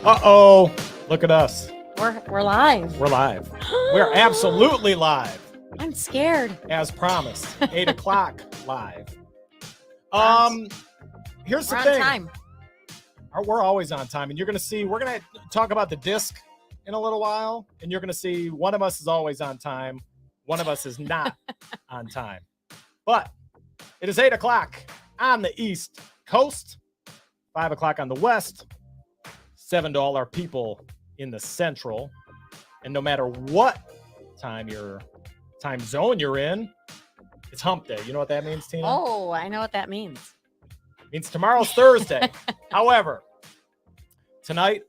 Uh-oh. Look at us. We're live. We're live. We're absolutely live. I'm scared. As promised. 8 o'clock live. Here's the We're thing. on time. We're always on time. And you're going to see, we're going to talk about the disc in a little while. And you're going to see one of us is always on time. One of us is not on time. But it is 8 o'clock on the East Coast. 5 o'clock on the West. 7 to all our people in the Central. And no matter what time zone you're in, it's hump day. You know what that means, Tina? Oh, I know what that means. It means tomorrow's Thursday. However, tonight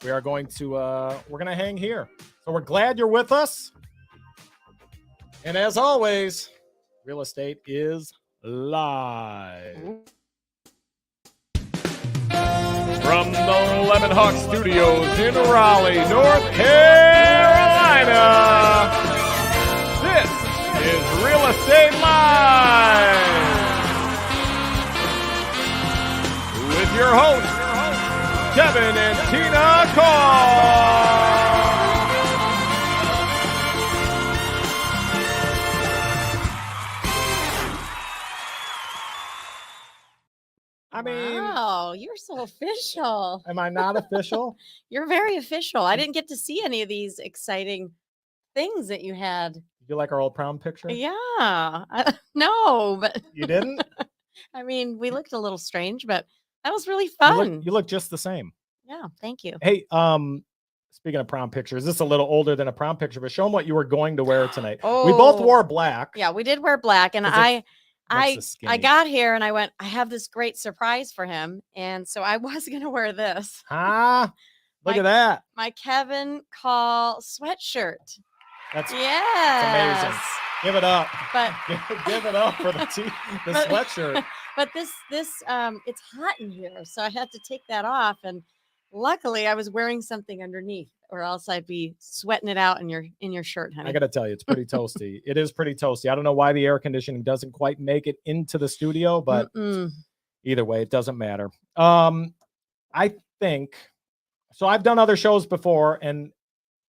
we are going to we're gonna hang here. So we're glad you're with us. And as always, real estate is live. From the Lemon Hawk Studios in Raleigh, North Carolina, this is Real Estate Live with your hosts, Kevin and Tina Caul. I mean, wow, you're so official. am I not official? You're very official. I didn't get to see any of these exciting things that you had. You like our old prom picture? Yeah. No, but You didn't? I mean, we looked a little strange, but that was really fun. You look just the same. Yeah, thank you. Hey, speaking of prom pictures, this is a little older than a prom picture, but show them what you were going to wear tonight. We both wore black. Yeah, we did wear black, and I got here and I went, I have this great surprise for him. And so I was going to wear this. Look at that. My Kevin Caul sweatshirt. That's amazing. Give it up. But give it up for the sweatshirt. But this it's hot in here. So I had to take that off. And luckily I was wearing something underneath, or else I'd be sweating it out in your shirt, honey. I got to tell you, it's pretty toasty. It is pretty toasty. I don't know why the air conditioning doesn't quite make it into the studio, but either way, it doesn't matter. I think, so I've done other shows before, and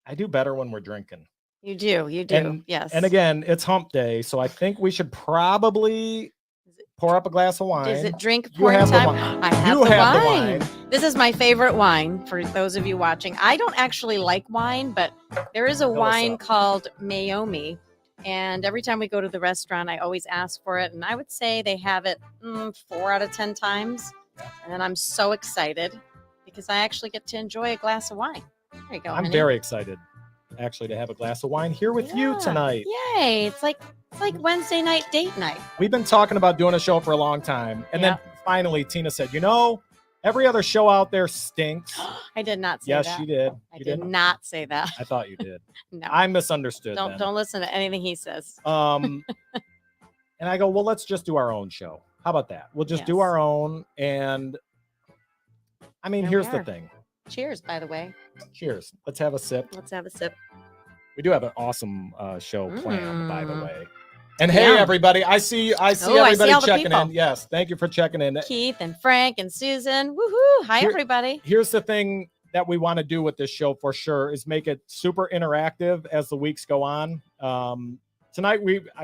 I do better when we're drinking. You do. Yes. And again, it's hump day, so I think we should probably pour up a glass of wine. Is it drink pouring time? I have the wine. This is my favorite wine for those of you watching. I don't actually like wine, but there is a wine called Mayomi. And every time we go to the restaurant, I always ask for it. And I would say they have it 4 out of 10 times. And I'm so excited because I actually get to enjoy a glass of wine. There you go. I'm very excited actually to have a glass of wine here with you tonight. Yay. It's like Wednesday night date night. We've been talking about doing a show for a long time. And then finally Tina said, every other show out there stinks. I did not say that. Yes, she did. I did not say that. I thought you did. No. I misunderstood. Don't listen to anything he says. And I go, well, let's just do our own show. How about that? We'll just do our own. And I mean, here's the thing. Cheers, by the way. Cheers. Let's have a sip. We do have an awesome show planned, by the way. And hey, everybody, I see everybody checking in. Yes, thank you for checking in. Keith and Frank and Susan. Woohoo. Hi, everybody. Here's the thing that we want to do with this show for sure is make it super interactive as the weeks go on. Tonight,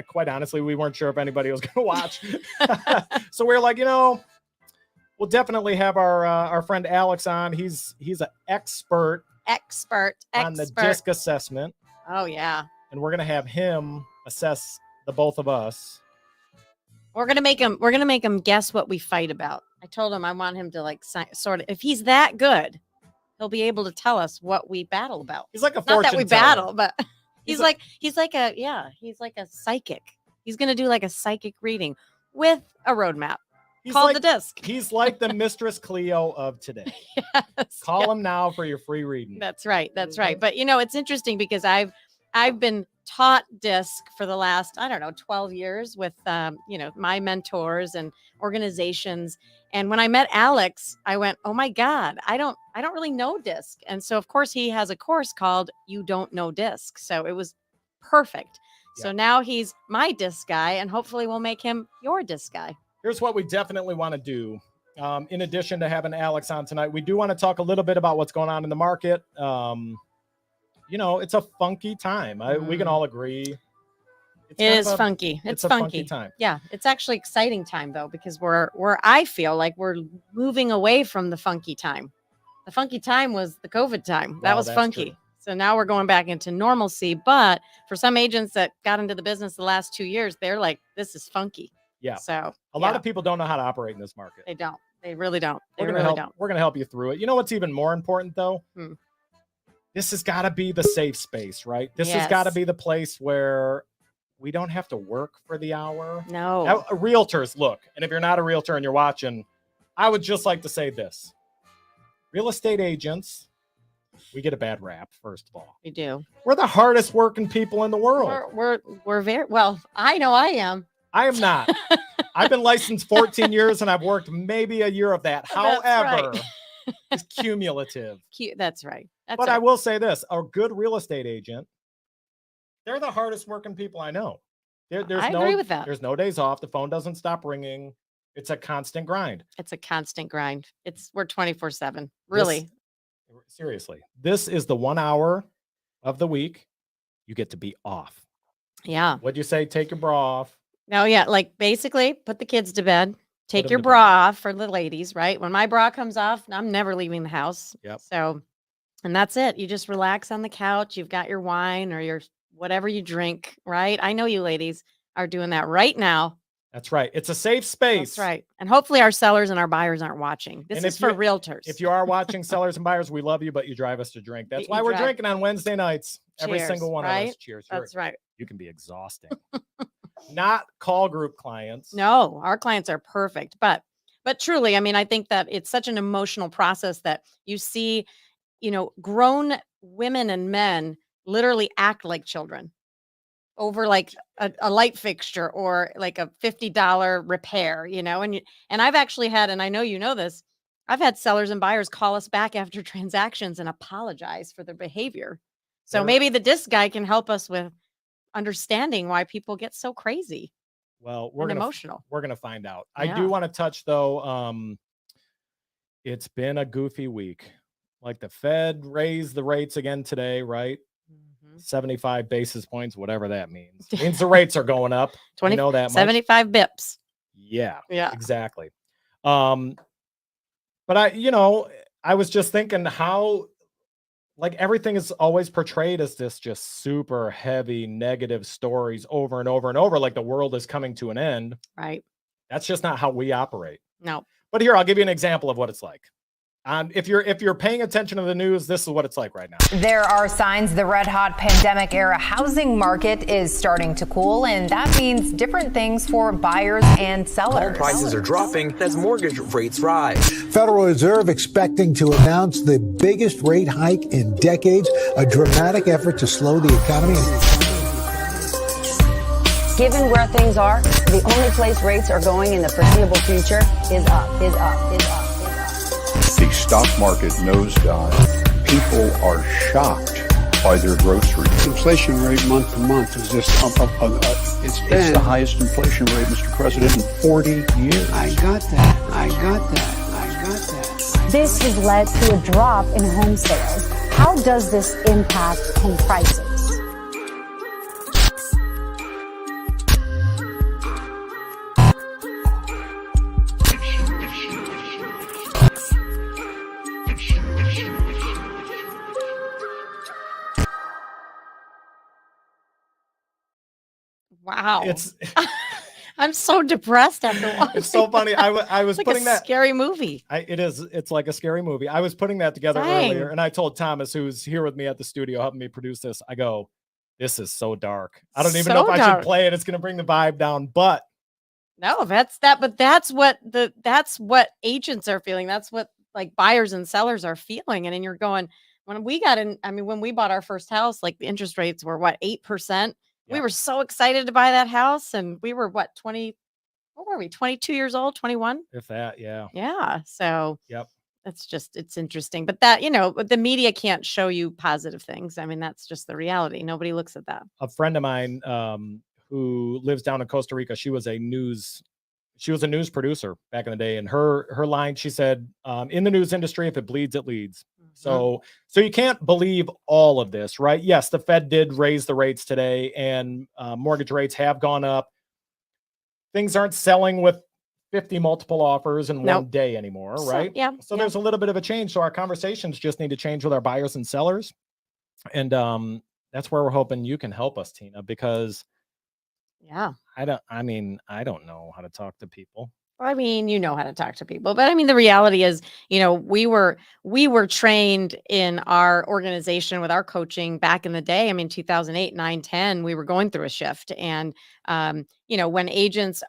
quite honestly, we weren't sure if anybody was going to watch. So we're like, we'll definitely have our friend Alex on. He's an expert on the disc assessment. Oh, yeah. And we're going to have him assess the both of us. We're going to make him guess what we fight about. I told him I want him to sort of, if he's that good, he'll be able to tell us what we battle about. He's like a fortune teller. Not that we battle, but he's like a psychic. He's going to do like a psychic reading with a roadmap. Called the disc. He's like the Mistress Cleo of today. Yes, Call him now for your free reading. That's right. But it's interesting because I've been taught disc for the last 12 years with my mentors and organizations. And when I met Alex, I went, oh my God, I don't really know disc. And so of course he has a course called You Don't Know Disc. So it was perfect. Yeah. So now he's my disc guy, and hopefully we'll make him your disc guy. Here's what we definitely want to do In addition to having Alex on tonight, we do want to talk a little bit about what's going on in the market. It's a funky time. We can all agree. It is funky. It's a funky time. Yeah, it's actually exciting time though, because I feel like we're moving away from the funky time. The funky time was the COVID time. That was funky. True. So now we're going back into normalcy. But for some agents that got into the business the last 2 years, they're like, this is funky. Yeah. So a lot of people don't know how to operate in this market. They don't. They really don't. We're going to help you through it. You know what's even more important though? This has got to be the safe space, right? This has got to be the place where we don't have to work for the hour. No. Now, realtors, look, and if you're not a realtor and you're watching, I would just like to say this. Real estate agents, we get a bad rap, first of all. We do. We're the hardest working people in the world. We're very, well, I know I am. I am not. I've been licensed 14 years and I've worked maybe a year of that. However, it's cumulative. That's right. But I will say this, a good real estate agent, they're the hardest working people I know. I agree with that. There's no days off. The phone doesn't stop ringing. It's a constant grind. It's a constant grind. We're 24/7. Really. Seriously. This is the 1 hour of the week you get to be off. Yeah. What'd you say? Take your bra off. No, yeah. Like basically put the kids to bed. Take your bra off for the ladies, right? When my bra comes off, I'm never leaving the house. Yep. So, and that's it. You just relax on the couch. You've got your wine or your whatever you drink, right? I know you ladies are doing that right now. That's right. It's a safe space. That's right. And hopefully our sellers and our buyers aren't watching. This is for realtors. If you are watching, sellers and buyers, we love you, but you drive us to drink. That's why we're drinking on Wednesday nights. Every single one of us. Cheers. That's right. You can be exhausting. Not call group clients. No, our clients are perfect. But truly, I mean, I think that it's such an emotional process that you see, grown women and men literally act like children over like a light fixture or like a $50 repair, and I've actually had, and I know you know this, I've had sellers and buyers call us back after transactions and apologize for their behavior. So maybe the disc guy can help us with understanding why people get so crazy. Well, we're emotional. We're going to find out. Yeah. I do want to touch though. It's been a goofy week. Like the Fed raised the rates again today, right? 75 basis points, whatever that means. It means the rates are going up. 20, you know that much. 75 bips. Yeah, exactly. But I was just thinking how like everything is always portrayed as this just super heavy negative stories over and over and over, like the world is coming to an end. Right. That's just not how we operate. No. But here, I'll give you an example of what it's like. If you're paying attention to the news, this is what it's like right now. There are signs the red hot pandemic era housing market is starting to cool, and that means different things for buyers and sellers. Home prices are dropping as mortgage rates rise. Federal Reserve expecting to announce the biggest rate hike in decades, a dramatic effort to slow the economy. Given where things are, the only place rates are going in the foreseeable future is up, is up, is up. The stock market nosedive. People are shocked by their groceries. Inflation rate month to month is just it's the highest inflation rate, Mr. President, in 40 years. I got that. This has led to a drop in home sales. How does this impact home prices? Wow. I'm so depressed after watching. It's so funny. I was like putting that scary movie. It's like a scary movie. I was putting that together earlier, and I told Thomas, who's here with me at the studio, helping me produce this. I go, this is so dark. I don't even know if I should play it. It's going to bring the vibe down, but no, that's that. But that's what agents are feeling. That's what like buyers and sellers are feeling. And then you're going, when we got in, I mean, when we bought our first house, like the interest rates were 8%. We were so excited to buy that house, and we were 22 years old, 21? If that, yeah. Yeah. So yep. It's interesting. But that, the media can't show you positive things. I mean, that's just the reality. Nobody looks at that. A friend of mine who lives down in Costa Rica, she was a news she was a news producer back in the day, and her line, she said, in the news industry, if it bleeds, it leads. So you can't believe all of this, right? Yes, the Fed did raise the rates today, and mortgage rates have gone up. Things aren't selling with 50 multiple offers in one day anymore, right? So there's a little bit of a change. So our conversations just need to change with our buyers and sellers. And that's where we're hoping you can help us, Tina, because I don't know how to talk to people. I mean, you know how to talk to people, but I mean, the reality is, we were trained in our organization with our coaching back in the day. I mean, 2008, 9, 10, we were going through a shift. And, when agents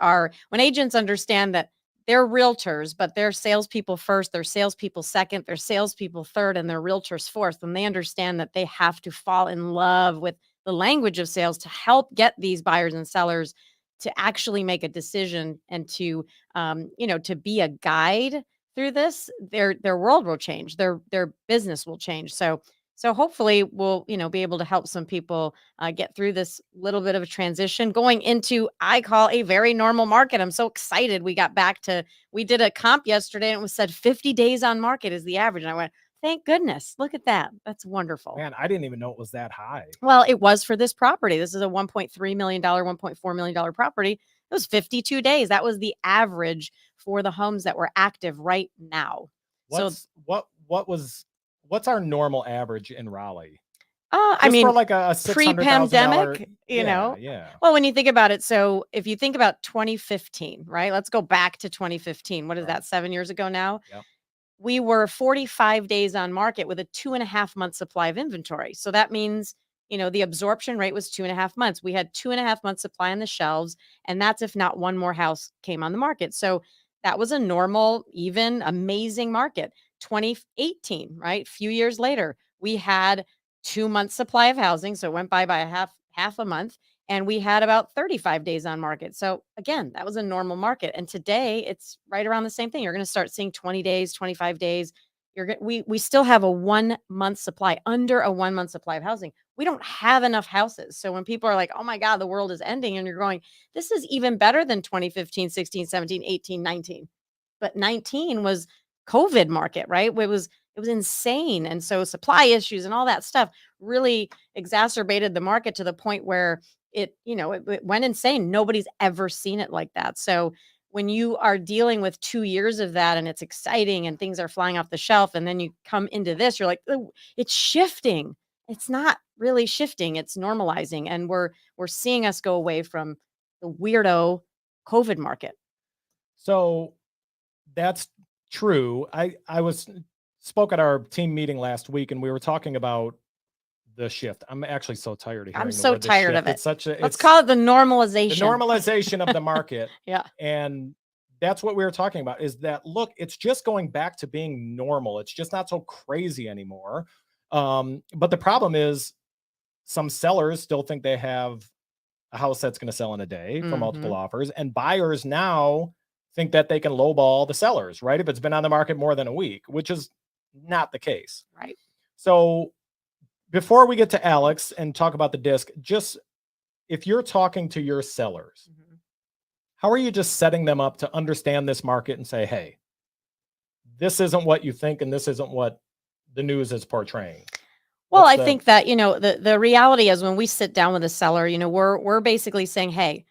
understand that they're realtors, but they're salespeople first, they're salespeople second, they're salespeople third, and they're realtors fourth, and they understand that they have to fall in love with the language of sales to help get these buyers and sellers to actually make a decision and to be a guide through this. Their world will change, their business will change. So hopefully we'll be able to help some people get through this little bit of a transition going into, I call, a very normal market. I'm so excited. We did a comp yesterday, and it was said 50 days on market is the average, and I went, thank goodness. Look at that. That's wonderful. Man, I didn't even know it was that high. Well, it was for this property. This is a $1.3 million, $1.4 million property. It was 52 days. That was the average for the homes that were active right now. What's our normal average in Raleigh? I mean, for like a pre-pandemic, Yeah. Well, when you think about it, so if you think about 2015, right? Let's go back to 2015. What is that? 7 years ago now? Yep. We were 45 days on market with a 2.5 month supply of inventory. So that means, the absorption rate was 2.5 months. We had 2.5 months supply on the shelves, and that's if not one more house came on the market. So that was a normal, even amazing market. 2018, right? A few years later, we had 2 months supply of housing. So it went by a half a month. And we had about 35 days on market. So again, that was a normal market. And today it's right around the same thing. You're going to start seeing 20 days, 25 days. We still have a 1 month supply, under a 1 month supply of housing. We don't have enough houses. So when people are like, oh my God, the world is ending, and you're going, this is even better than 2015, 16, 17, 18, 19. But 19 was COVID market, right? It was insane. And so supply issues and all that stuff really exacerbated the market to the point where it went insane. Nobody's ever seen it like that. So when you are dealing with 2 years of that, and it's exciting and things are flying off the shelf, and then you come into this, you're like, oh, it's shifting. It's not really shifting. It's normalizing. And we're seeing us go away from the weirdo COVID market. So that's true. I spoke at our team meeting last week, and we were talking about the shift. I'm actually so tired of hearing I'm so tired of it. Let's call it the normalization. The normalization of the market. Yeah. And that's what we were talking about, is that, look, it's just going back to being normal. It's just not so crazy anymore. But the problem is some sellers still think they have a house that's going to sell in a day for multiple offers. And buyers now think that they can lowball the sellers, right? If it's been on the market more than a week, which is not the case. Right. So before we get to Alex and talk about the disc, just if you're talking to your sellers, how are you just setting them up to understand this market and say, hey, this isn't what you think, and this isn't what the news is portraying? Well, I think that, the reality is, when we sit down with a seller, we're basically saying, hey,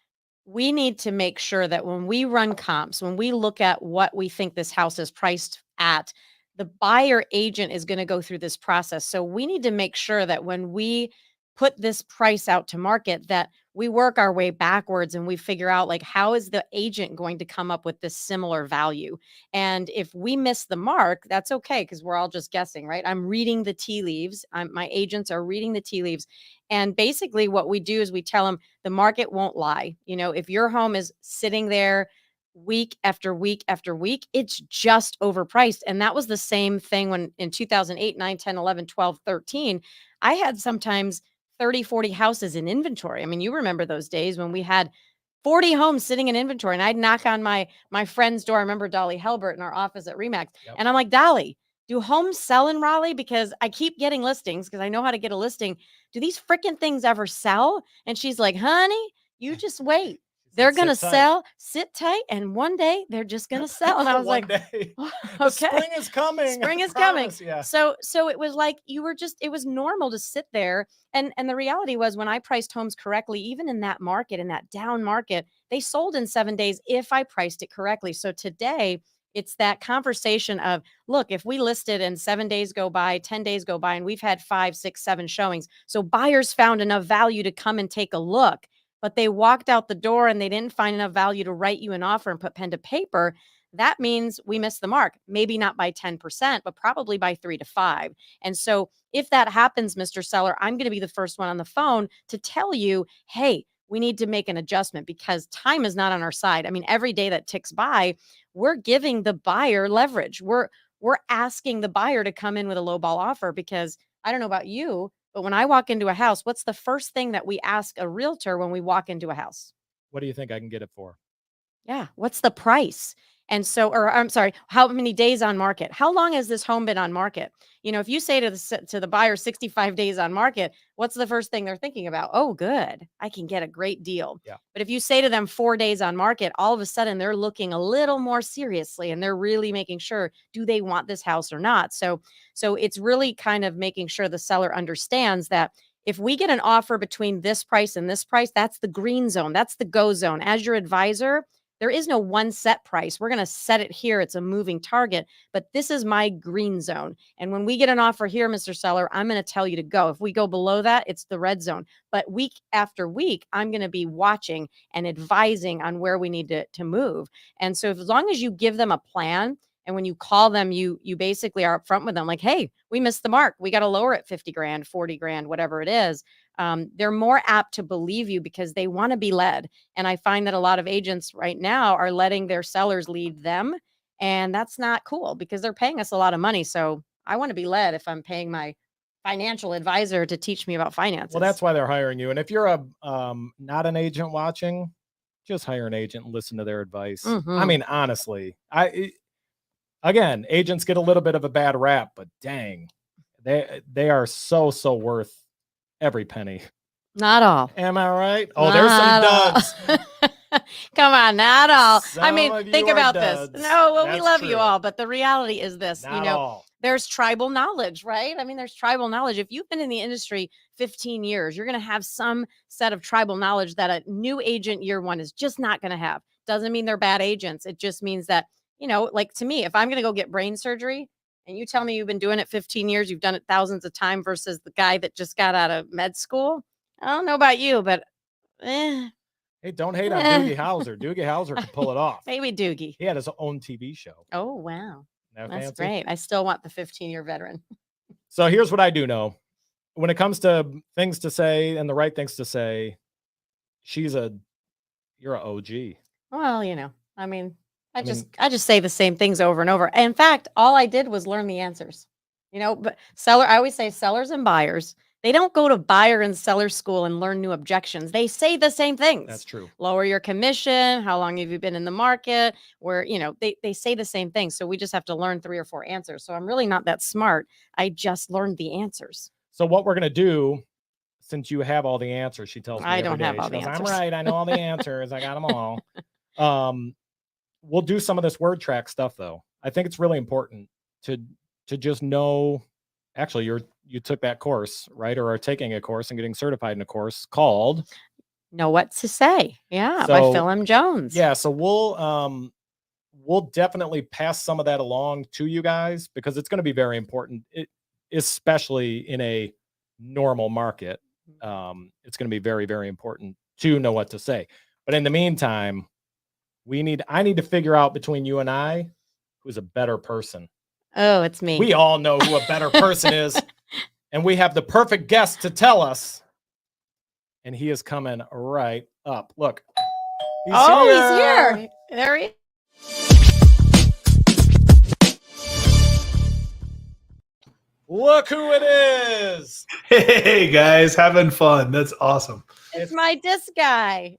we need to make sure that when we run comps, when we look at what we think this house is priced at, the buyer agent is going to go through this process. So we need to make sure that when we put this price out to market, that we work our way backwards and we figure out, like, how is the agent going to come up with this similar value? And if we miss the mark, that's okay, because we're all just guessing, right? I'm reading the tea leaves. My agents are reading the tea leaves. And basically what we do is we tell them the market won't lie. If your home is sitting there week after week after week, it's just overpriced. And that was the same thing when in 2008, 9, 10, 11, 12, 13, I had sometimes 30, 40 houses in inventory. I mean, you remember those days when we had 40 homes sitting in inventory, and I'd knock on my friend's door. I remember Dolly Helbert in our office at Remax. Yep. And I'm like, Dolly, do homes sell in Raleigh? Because I keep getting listings, because I know how to get a listing. Do these freaking things ever sell? And she's like, honey, you just wait. they're going to sell, sit tight, and one day they're just going to sell. And I was like, day. Okay, Spring is coming. Spring is coming. coming. Yeah. So it was like it was normal to sit there. And the reality was when I priced homes correctly, even in that market, in that down market, they sold in 7 days if I priced it correctly. So today, it's that conversation of, look, if we listed and 7 days go by, 10 days go by, and we've had 5, 6, 7 showings. So buyers found enough value to come and take a look, but they walked out the door and they didn't find enough value to write you an offer and put pen to paper. That means we missed the mark, maybe not by 10%, but probably by 3 to 5. And so if that happens, Mr. Seller, I'm going to be the first one on the phone to tell you, hey, we need to make an adjustment because time is not on our side. I mean, every day that ticks by, we're giving the buyer leverage. We're asking the buyer to come in with a lowball offer because I don't know about you, but when I walk into a house, what's the first thing that we ask a realtor when we walk into a house? What do you think I can get it for? Yeah. What's the price? And so, or I'm sorry, how many days on market? How long has this home been on market? You know, if you say to the buyer 65 days on market, what's the first thing they're thinking about? Oh, good. I can get a great deal. Yeah. But if you say to them 4 days on market, all of a sudden they're looking a little more seriously and they're really making sure, do they want this house or not? So it's really kind of making sure the seller understands that if we get an offer between this price and this price, that's the green zone. That's the go zone. As your advisor, there is no one set price. We're going to set it here. It's a moving target, but this is my green zone. And when we get an offer here, Mr. Seller, I'm going to tell you to go. If we go below that, it's the red zone. But week after week, I'm going to be watching and advising on where we need to move. And so as long as you give them a plan, and when you call them, you basically are upfront with them like, hey, we missed the mark. We got to lower it 50 grand, 40 grand, whatever it is. They're more apt to believe you because they want to be led. And I find that a lot of agents right now are letting their sellers lead them. And that's not cool because they're paying us a lot of money. So I want to be led if I'm paying my financial advisor to teach me about finances. Well, that's why they're hiring you. And if you're not an agent watching, just hire an agent and listen to their advice. Mm-hmm. I mean, honestly, again, agents get a little bit of a bad rap, but dang, they are so worth every penny. Not all. Am I right? Oh, there's some duds. Come on, not all. I mean, Some of think you are about duds. this. No, well, we That's love true. you all, but the reality is this, Not all. there's tribal knowledge, right? I mean, there's tribal knowledge. If you've been in the industry 15 years, you're going to have some set of tribal knowledge that a new agent year one is just not going to have. Doesn't mean they're bad agents. It just means that, like to me, if I'm going to go get brain surgery and you tell me you've been doing it 15 years, you've done it thousands of times versus the guy that just got out of med school. I don't know about you, but Hey, don't hate on Doogie Howser. Doogie Howser can pull it off. maybe Doogie. He had his own TV show. Oh, wow. Isn't that That's fancy? great. I still want the 15-year veteran. So here's what I do know. When it comes to things to say and the right things to say, you're an OG. Well, I mean, I just say the same things over and over. In fact, all I did was learn the answers. But I always say sellers and buyers, they don't go to buyer and seller school and learn new objections. They say the same things. That's true. Lower your commission. How long have you been in the market? Where, they say the same thing. So we just have to learn 3 or 4 answers. So I'm really not that smart. I just learned the ansers. So what we're going to do, since you have all the answers, she tells me I every don't day, have all she the goes, answers. I'm right. I know all the answers. I got them all. We'll do some of this word track stuff, though. I think it's really important to just know. Actually, you took that course, right? Or are taking a course and getting certified in a course called Know What to Say. Yeah, by So- Phil M. Jones. Yeah. So we'll definitely pass some of that along to you guys because it's going to be very important, especially in a normal market. It's going to be very, very important to know what to say. But in the meantime, I need to figure out between you and I who's a better person. Oh, it's me. We all know who a better person is, and we have the perfect guest to tell us. And he is coming right up. Look. He's here. There he Look who it is. Hey guys, having fun. That's awesome. It's my disc guy.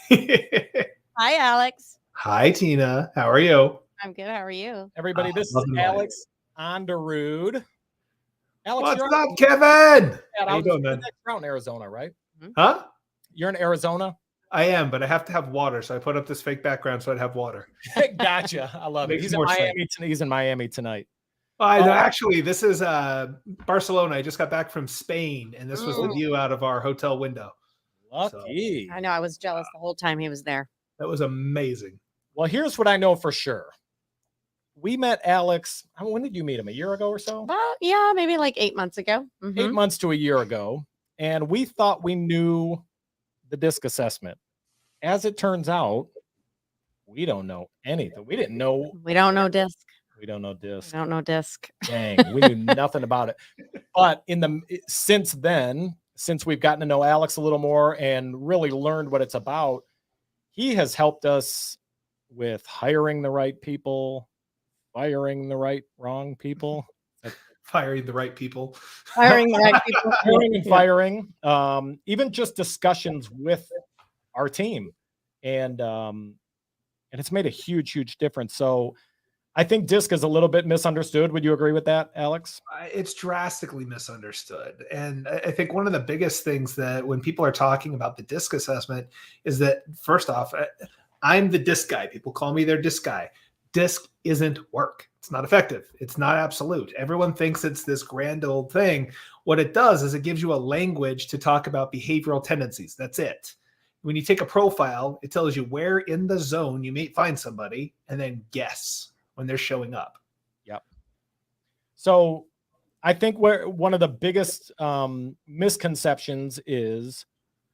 Hi, Alex. Hi, Tina. How are you? I'm good. How are you? Everybody, this is loving Alex Anderud. Alex, What's you're up, Kevin? Yeah, How you doing, man? You're out in Arizona, right? Huh? You're in Arizona? I am, but I have to have water, so I put up this fake background so I'd have water. Gotcha. I love it. Makes He's in more sense. Miami. He's in Miami tonight. No, actually, this is Barcelona. I just got back from Spain, and this was the view out of our hotel window. Lucky. I know. I was jealous the whole time he was there. That was amazing. Well, here's what I know for sure. We met Alex. When did you meet him? A year ago or so? Yeah, maybe like 8 months ago. 8 months to a year ago. And we thought we knew the DISC assessment. As it turns out, we don't know anything. We didn't know. We don't know DISC. We don't know DISC. We don't know DISC. Dang, we knew nothing about it. But since then, since we've gotten to know Alex a little more and really learned what it's about, he has helped us with hiring the right people, firing the wrong people. Firing the right people. Hiring the right people. Hiring and firing. Even just discussions with our team. And it's made a huge difference. So I think DISC is a little bit misunderstood. Would you agree with that, Alex? It's drastically misunderstood. And I think one of the biggest things that when people are talking about the DISC assessment is that, first off, I'm the DISC guy. People call me their DISC guy. DISC isn't work. It's not effective. It's not absolute. Everyone thinks it's this grand old thing. What it does is it gives you a language to talk about behavioral tendencies. That's it. When you take a profile, it tells you where in the zone you may find somebody and then guess when they're showing up. Yep. So I think one of the biggest misconceptions is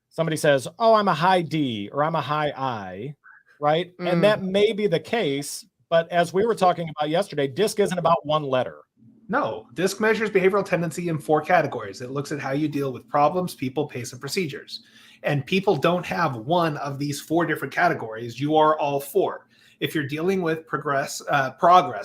somebody says, oh, I'm a high D or I'm a high I, right? And that may be the case, but as we were talking about yesterday, DISC isn't about one letter. No, DISC measures behavioral tendency in 4 categories. It looks at how you deal with problems, people, pace, and procedures. And people don't have one of these 4 different categories. You are all 4. If you're dealing with progress,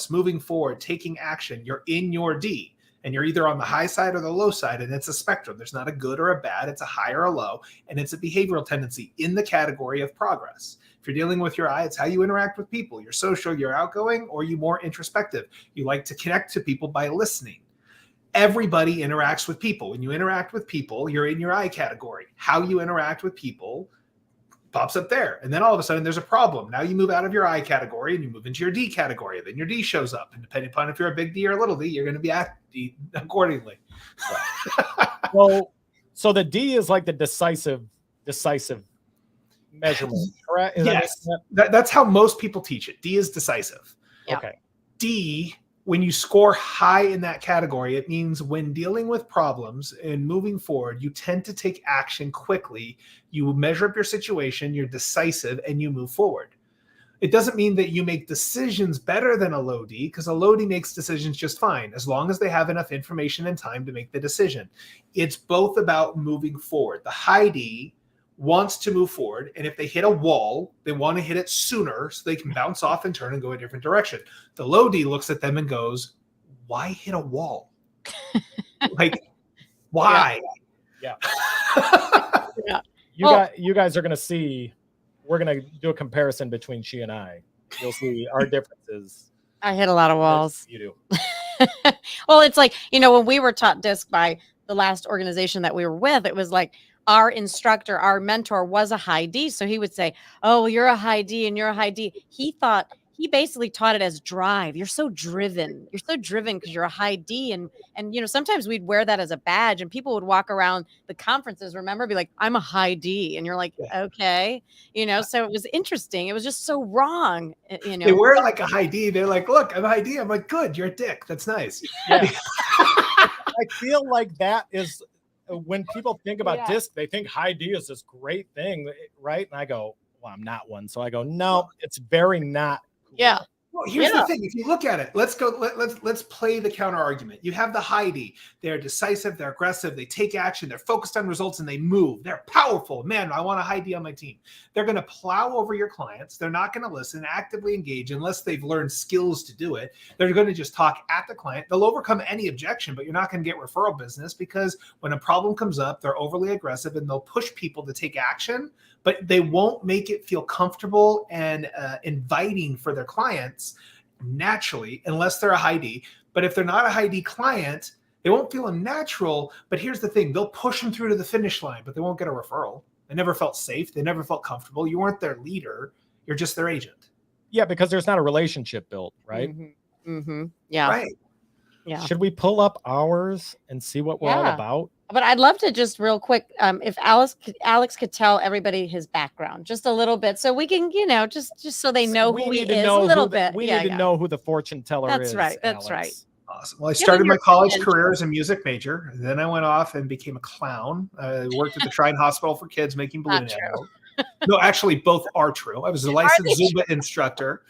moving forward, taking action, you're in your D, and you're either on the high side or the low side, and it's a spectrum. There's not a good or a bad. It's a high or a low, and it's a behavioral tendency in the category of progress. If you're dealing with your I, it's how you interact with people. You're social, you're outgoing, or you more introspective. You like to connect to people by listening. Everybody interacts with people. When you interact with people, you're in your I category. How you interact with people pops up there. And then all of a sudden there's a problem. Now you move out of your I category and you move into your D category. Then your D shows up. And depending upon if you're a big D or a little D, you're going to be acting accordingly. Well, so the D is like the decisive measurement, correct? Yes. That's how most people teach it. D is decisive. Yeah. Okay. D, when you score high in that category, it means when dealing with problems and moving forward, you tend to take action quickly. You measure up your situation, you're decisive, and you move forward. It doesn't mean that you make decisions better than a low D, because a low D makes decisions just fine, as long as they have enough information and time to make the decision. It's both about moving forward. The high D wants to move forward, and if they hit a wall, they want to hit it sooner so they can bounce off and turn and go a different direction. The low D looks at them and goes, why hit a wall? Like, why? Yeah. Yeah. You guys are going to see, we're going to do a comparison between she and I. You'll see our differences. I hit a lot of walls. You do. Well, it's like, when we were taught DISC by the last organization that we were with, it was like, our instructor, our mentor was a high D. So he would say, oh, you're a high D and you're a high D. He basically taught it as drive. You're so driven. You're so driven because you're a high D. And sometimes we'd wear that as a badge and people would walk around the conferences, be like, I'm a high D. And you're like, okay. So it was interesting. It was just so wrong. They wear like a high D. They're like, look, I'm a high D. I'm like, good. You're a dick. That's nice. Yeah. I feel like that is, when people think about DISC, they think high D is this great thing, right? And I go, well, I'm not one. So I go, no, it's very not cool. Yeah. Well, here's the thing. If you look at it, let's play the counter argument. You have the high D. They're decisive. They're aggressive. They take action. They're focused on results and they move. They're powerful. Man, I want a high D on my team. They're going to plow over your clients. They're not going to listen, actively engage unless they've learned skills to do it. They're going to just talk at the client. They'll overcome any objection, but you're not going to get referral business because when a problem comes up, they're overly aggressive and they'll push people to take action, but they won't make it feel comfortable and inviting for their clients naturally, unless they're a high D. But if they're not a high D client, they won't feel them natural. But here's the thing, they'll push them through to the finish line, but they won't get a referral. They never felt safe. They never felt comfortable. You weren't their leader. You're just their agent. Yeah, because there's not a relationship built, right? Yeah. Right. Yeah. Should we pull up ours and see what we're all about? But I'd love to just real quick, if Alex could tell everybody his background just a little bit, so we can, just so they know who he is a little bit. We need to know who the fortune teller is. That's right. That's right. Awesome. Well, I started my college career as a music major. And then I went off and became a clown. I worked at the Shrine Hospital for Kids making balloon animals. No, actually, both are true. I was a licensed Zumba instructor.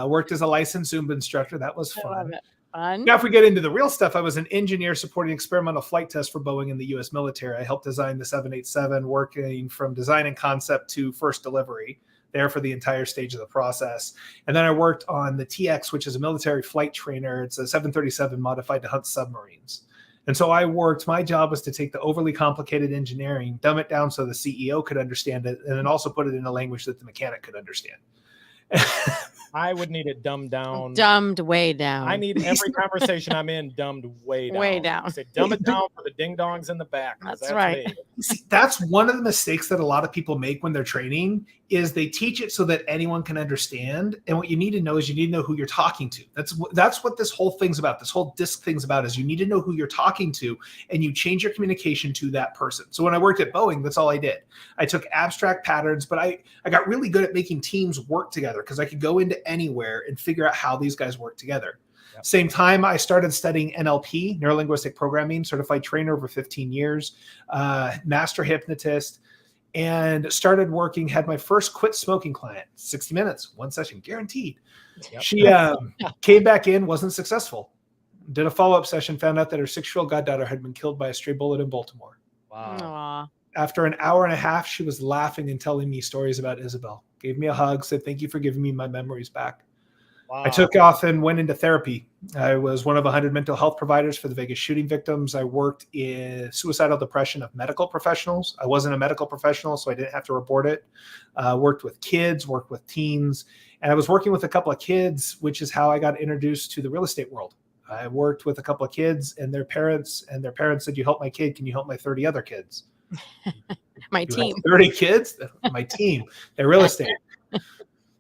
Worked as a licensed Zumba instructor. That was fun. Now, if we get into the real stuff, I was an engineer supporting experimental flight tests for Boeing and the U.S. military. I helped design the 787, working from design and concept to first delivery, there for the entire stage of the process. And then I worked on the TX, which is a military flight trainer. It's a 737 modified to hunt submarines. And so my job was to take the overly complicated engineering, dumb it down so the CEO could understand it, and then also put it in a language that the mechanic could understand. I would need it dumbed down. Dumbed way down. I need every conversation I'm in dumbed way down. Way down. Say, dumb it down for the ding dongs in the back. That's right. See, that's one of the mistakes that a lot of people make when they're training is they teach it so that anyone can understand. And what you need to know is you need to know who you're talking to. That's what this whole thing's about. This whole disc thing's about is you need to know who you're talking to and you change your communication to that person. So when I worked at Boeing, that's all I did. I took abstract patterns, but I got really good at making teams work together because I could go into anywhere and figure out how these guys work together. Yep. Same time, I started studying NLP, neuro-linguistic programming, certified trainer over 15 years, master hypnotist, and started working, had my first quit smoking client, 60 minutes, one session, guaranteed. Yep. She came back in, wasn't successful. Did a follow-up session, found out that her 6-year-old goddaughter had been killed by a stray bullet in Baltimore. Wow. Aww. After an hour and a half, she was laughing and telling me stories about Isabel. Gave me a hug, said, "Thank you for giving me my memories back." Wow. I took off and went into therapy. I was one of 100 mental health providers for the Vegas shooting victims. I worked in suicidal depression of medical professionals. I wasn't a medical professional, so I didn't have to report it. Worked with kids, worked with teens, and I was working with a couple of kids, which is how I got introduced to the real estate world. I worked with a couple of kids and their parents said, "You help my kid, can you help my 30 other kids?" My team. 30 kids? My team. They're real estate.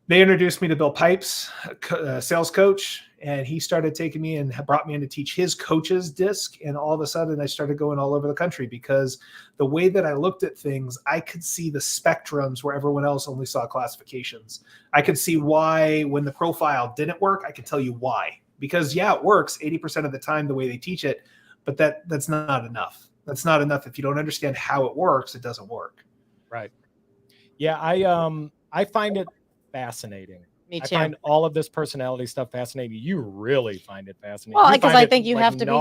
They introduced me to Bill Pipes, a sales coach, and he started taking me and brought me in to teach his coaches disc. And all of a sudden I started going all over the country because the way that I looked at things, I could see the spectrums where everyone else only saw classifications. I could see why when the profile didn't work, I could tell you why. Because it works 80% of the time the way they teach it, but that's not enough. That's not enough. If you don't understand how it works, it doesn't work. Right. Yeah, I find it fascinating. Me too. I find all of this personality stuff fascinating. You really find it fascinating. Well, because I think you have to be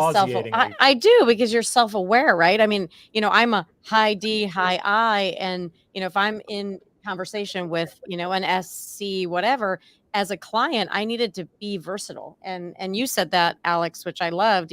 I do, because you're self-aware, right? I mean, I'm a high D, high I, and if I'm in conversation with an SC whatever as a client, I needed to be versatile, and you said that, Alex, which I loved.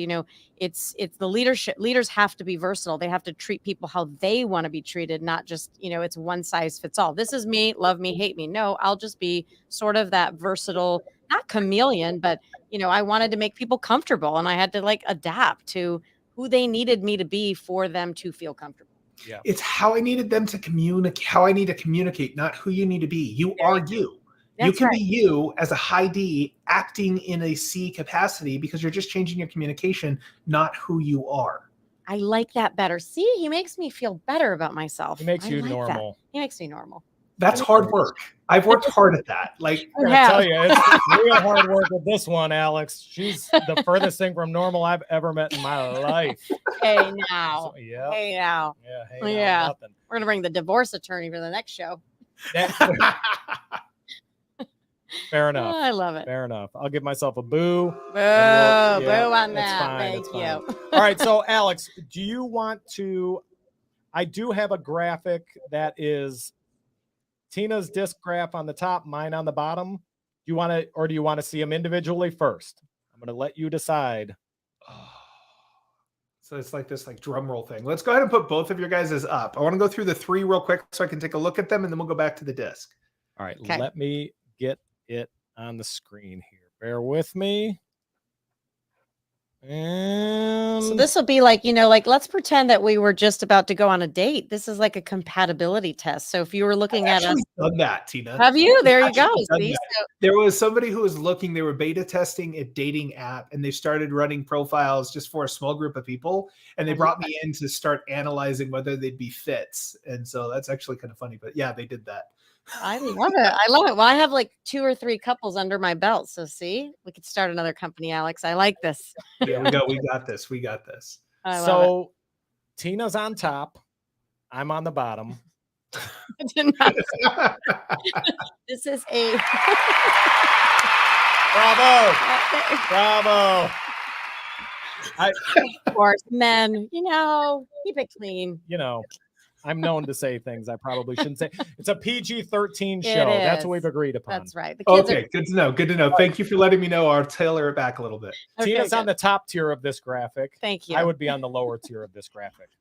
It's the leadership. Leaders have to be versatile. They have to treat people how they want to be treated, not just it's one size fits all. This is me, love me, hate me. No, I'll just be sort of that versatile, not chameleon, but I wanted to make people comfortable, and I had to adapt to who they needed me to be for them to feel comfortable. Yeah, it's how I needed them to communicate. How I need to communicate, not who you need to be. You are you. That's you can be you as a high D acting in a C capacity because you're just changing your communication, not who you are. I like that better. See, he makes me feel better about myself. He makes you normal. That. He makes me normal. That's hard work. I've worked hard at that. I tell you, it's real hard work with this one, Alex. She's the furthest thing from normal I've ever met in my life. Hey now. So, yeah. Hey now. Yeah. Hey now. Nothing. We're gonna bring the divorce attorney for the next show. Fair enough. Oh, I love it. Fair enough. I'll give myself a boo. Boo on that. Fine, Thank you. All right. So, Alex, do you want to? I do have a graphic that is Tina's disc graph on the top, mine on the bottom. Do you want to, or do you want to see them individually first? I'm going to let you decide. So it's like this drum roll thing. Let's go ahead and put both of your guys' up. I want to go through the three real quick so I can take a look at them, and then we'll go back to the disc. All right. Okay. Let me get it on the screen here. Bear with me. So this will be like, like let's pretend that we were just about to go on a date. This is like a compatibility test. So if you were looking at us, done that, Tina. Have you? There you go. See? So, there was somebody who was looking, they were beta testing a dating app, and they started running profiles just for a small group of people. And they brought me in to start analyzing whether they'd be fits. And so that's actually kind of funny, but yeah, they did that. I love it. I love it. Well, I have like 2 or 3 couples under my belt. So see, we could start another company, Alex. I like this. Yeah, we got this. We got this. So Tina's on top. I'm on the bottom. This is a bravo. Of course, men, keep it clean. I'm known to say things I probably shouldn't say. It's a PG-13 show. That's what we've agreed upon. That's right. The kids good to know. Good to know. Thank you for letting me know. I'll tailor it back a little bit. Tina's on the top tier of this graphic. Thank you. I would be on the lower tier of this graphic.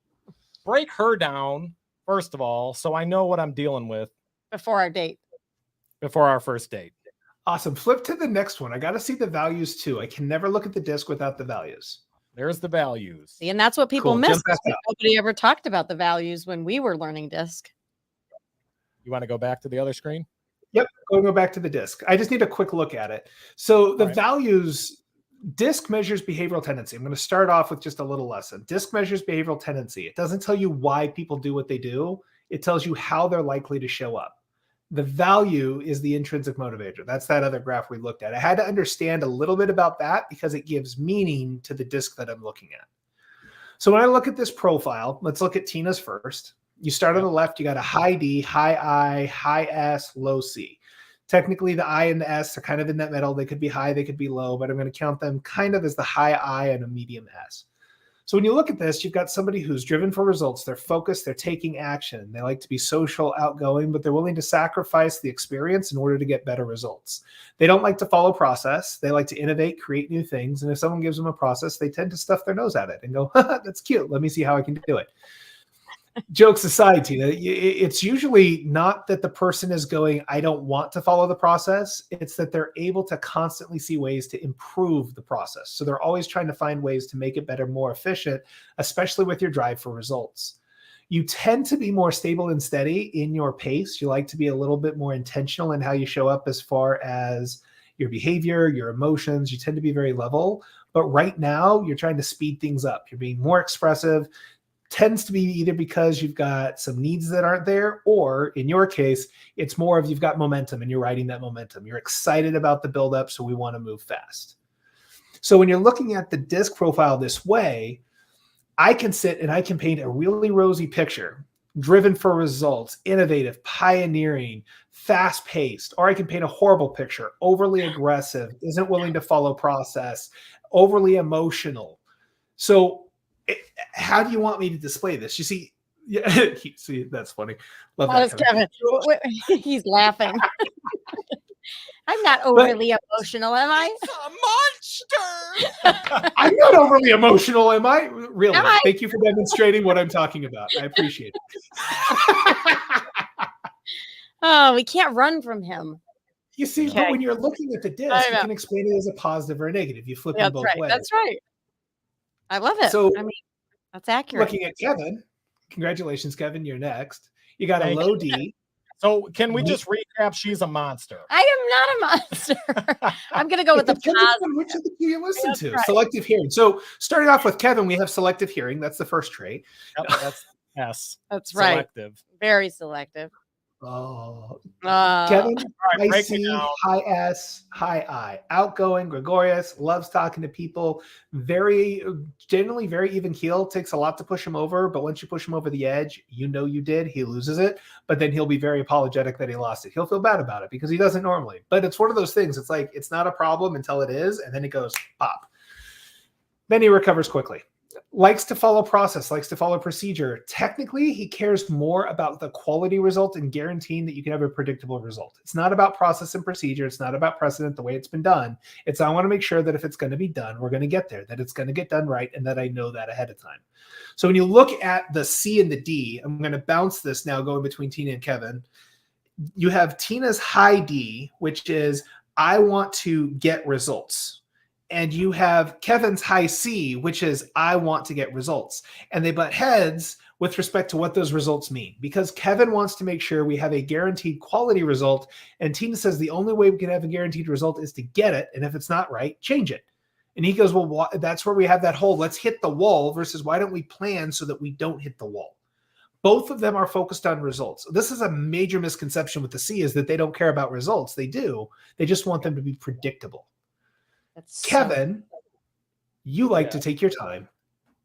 Break her down, first of all, so I know what I'm dealing with. Before our first date. Awesome. Flip to the next one. I got to see the values too. I can never look at the disc without the values. There's the values. See, and that's what people miss. Nobody ever talked about the values when we were learning disc. You want to go back to the other screen? Yep. Go back to the disc. I just need a quick look at it. So the values, disc measures behavioral tendency. I'm going to start off with just a little lesson. Disc measures behavioral tendency. It doesn't tell you why people do what they do. It tells you how they're likely to show up. The value is the intrinsic motivator. That's that other graph we looked at. I had to understand a little bit about that because it gives meaning to the disc that I'm looking at. So when I look at this profile, let's look at Tina's first. You start on the left, you got a high D, high I, high S, low C. Technically, the I and the S are kind of in that middle. They could be high, they could be low, but I'm going to count them kind of as the high I and a medium S. So when you look at this, you've got somebody who's driven for results. They're focused. They're taking action. They like to be social, outgoing, but they're willing to sacrifice the experience in order to get better results. They don't like to follow process. They like to innovate, create new things. And if someone gives them a process, they tend to stuff their nose at it and go, that's cute. Let me see how I can do it. Jokes aside, Tina, it's usually not that the person is going, I don't want to follow the process. It's that they're able to constantly see ways to improve the process. So they're always trying to find ways to make it better, more efficient, especially with your drive for results. You tend to be more stable and steady in your pace. You like to be a little bit more intentional in how you show up as far as your behavior, your emotions. You tend to be very level. But right now, you're trying to speed things up. You're being more expressive. Tends to be either because you've got some needs that aren't there, or in your case, it's more of you've got momentum and you're riding that momentum. You're excited about the buildup, so we want to move fast. So when you're looking at the disc profile this way, I can sit and I can paint a really rosy picture, driven for results, innovative, pioneering, fast-paced, or I can paint a horrible picture, overly aggressive, isn't willing to follow process, overly emotional. So how do you want me to display this? You see, see, that's funny. Love that, Kevin. He's laughing. I'm not overly emotional, am I? It's a monster. I'm not overly emotional, am I? Really? Thank you for demonstrating what I'm talking about. I appreciate it. Oh, we can't run from him. You see, but when you're looking at the disc, you can explain it as a positive or a negative. You flip them both ways. That's right. I love it. So, I mean, that's accurate. Looking at Kevin, congratulations, Kevin. You're next. You got a low D. So can we just recap? She's a monster. I am not a monster. I'm going to go with the positive. Which of the two you listen to? Right. Selective hearing. So starting off with Kevin, we have selective hearing. That's the first trait. Yep, that's S. That's right. Selective. Very selective. Oh, Kevin, high C, high S, high I. Outgoing, gregarious, loves talking to people. Generally very even keel. Takes a lot to push him over, but once you push him over the edge, you know you did. He loses it, but then he'll be very apologetic that he lost it. He'll feel bad about it because he doesn't normally. But it's one of those things. It's like it's not a problem until it is, and then it goes pop. Then he recovers quickly. Likes to follow process, likes to follow procedure. Technically, he cares more about the quality result and guaranteeing that you can have a predictable result. It's not about process and procedure. It's not about precedent, the way it's been done. It's I want to make sure that if it's going to be done, we're going to get there, that it's going to get done right, and that I know that ahead of time. So when you look at the C and the D, I'm going to bounce this now going between Tina and Kevin. You have Tina's high D, which is I want to get results. and you have Kevin's high C, which is I want to get results. And they butt heads with respect to what those results mean, because Kevin wants to make sure we have a guaranteed quality result. And Tina says the only way we can have a guaranteed result is to get it. And if it's not right, change it. And he goes, well, that's where we have that whole let's hit the wall versus why don't we plan so that we don't hit the wall? Both of them are focused on results. This is a major misconception with the C, is that they don't care about results. They do. They just want them to be predictable. Kevin, you like to take your time,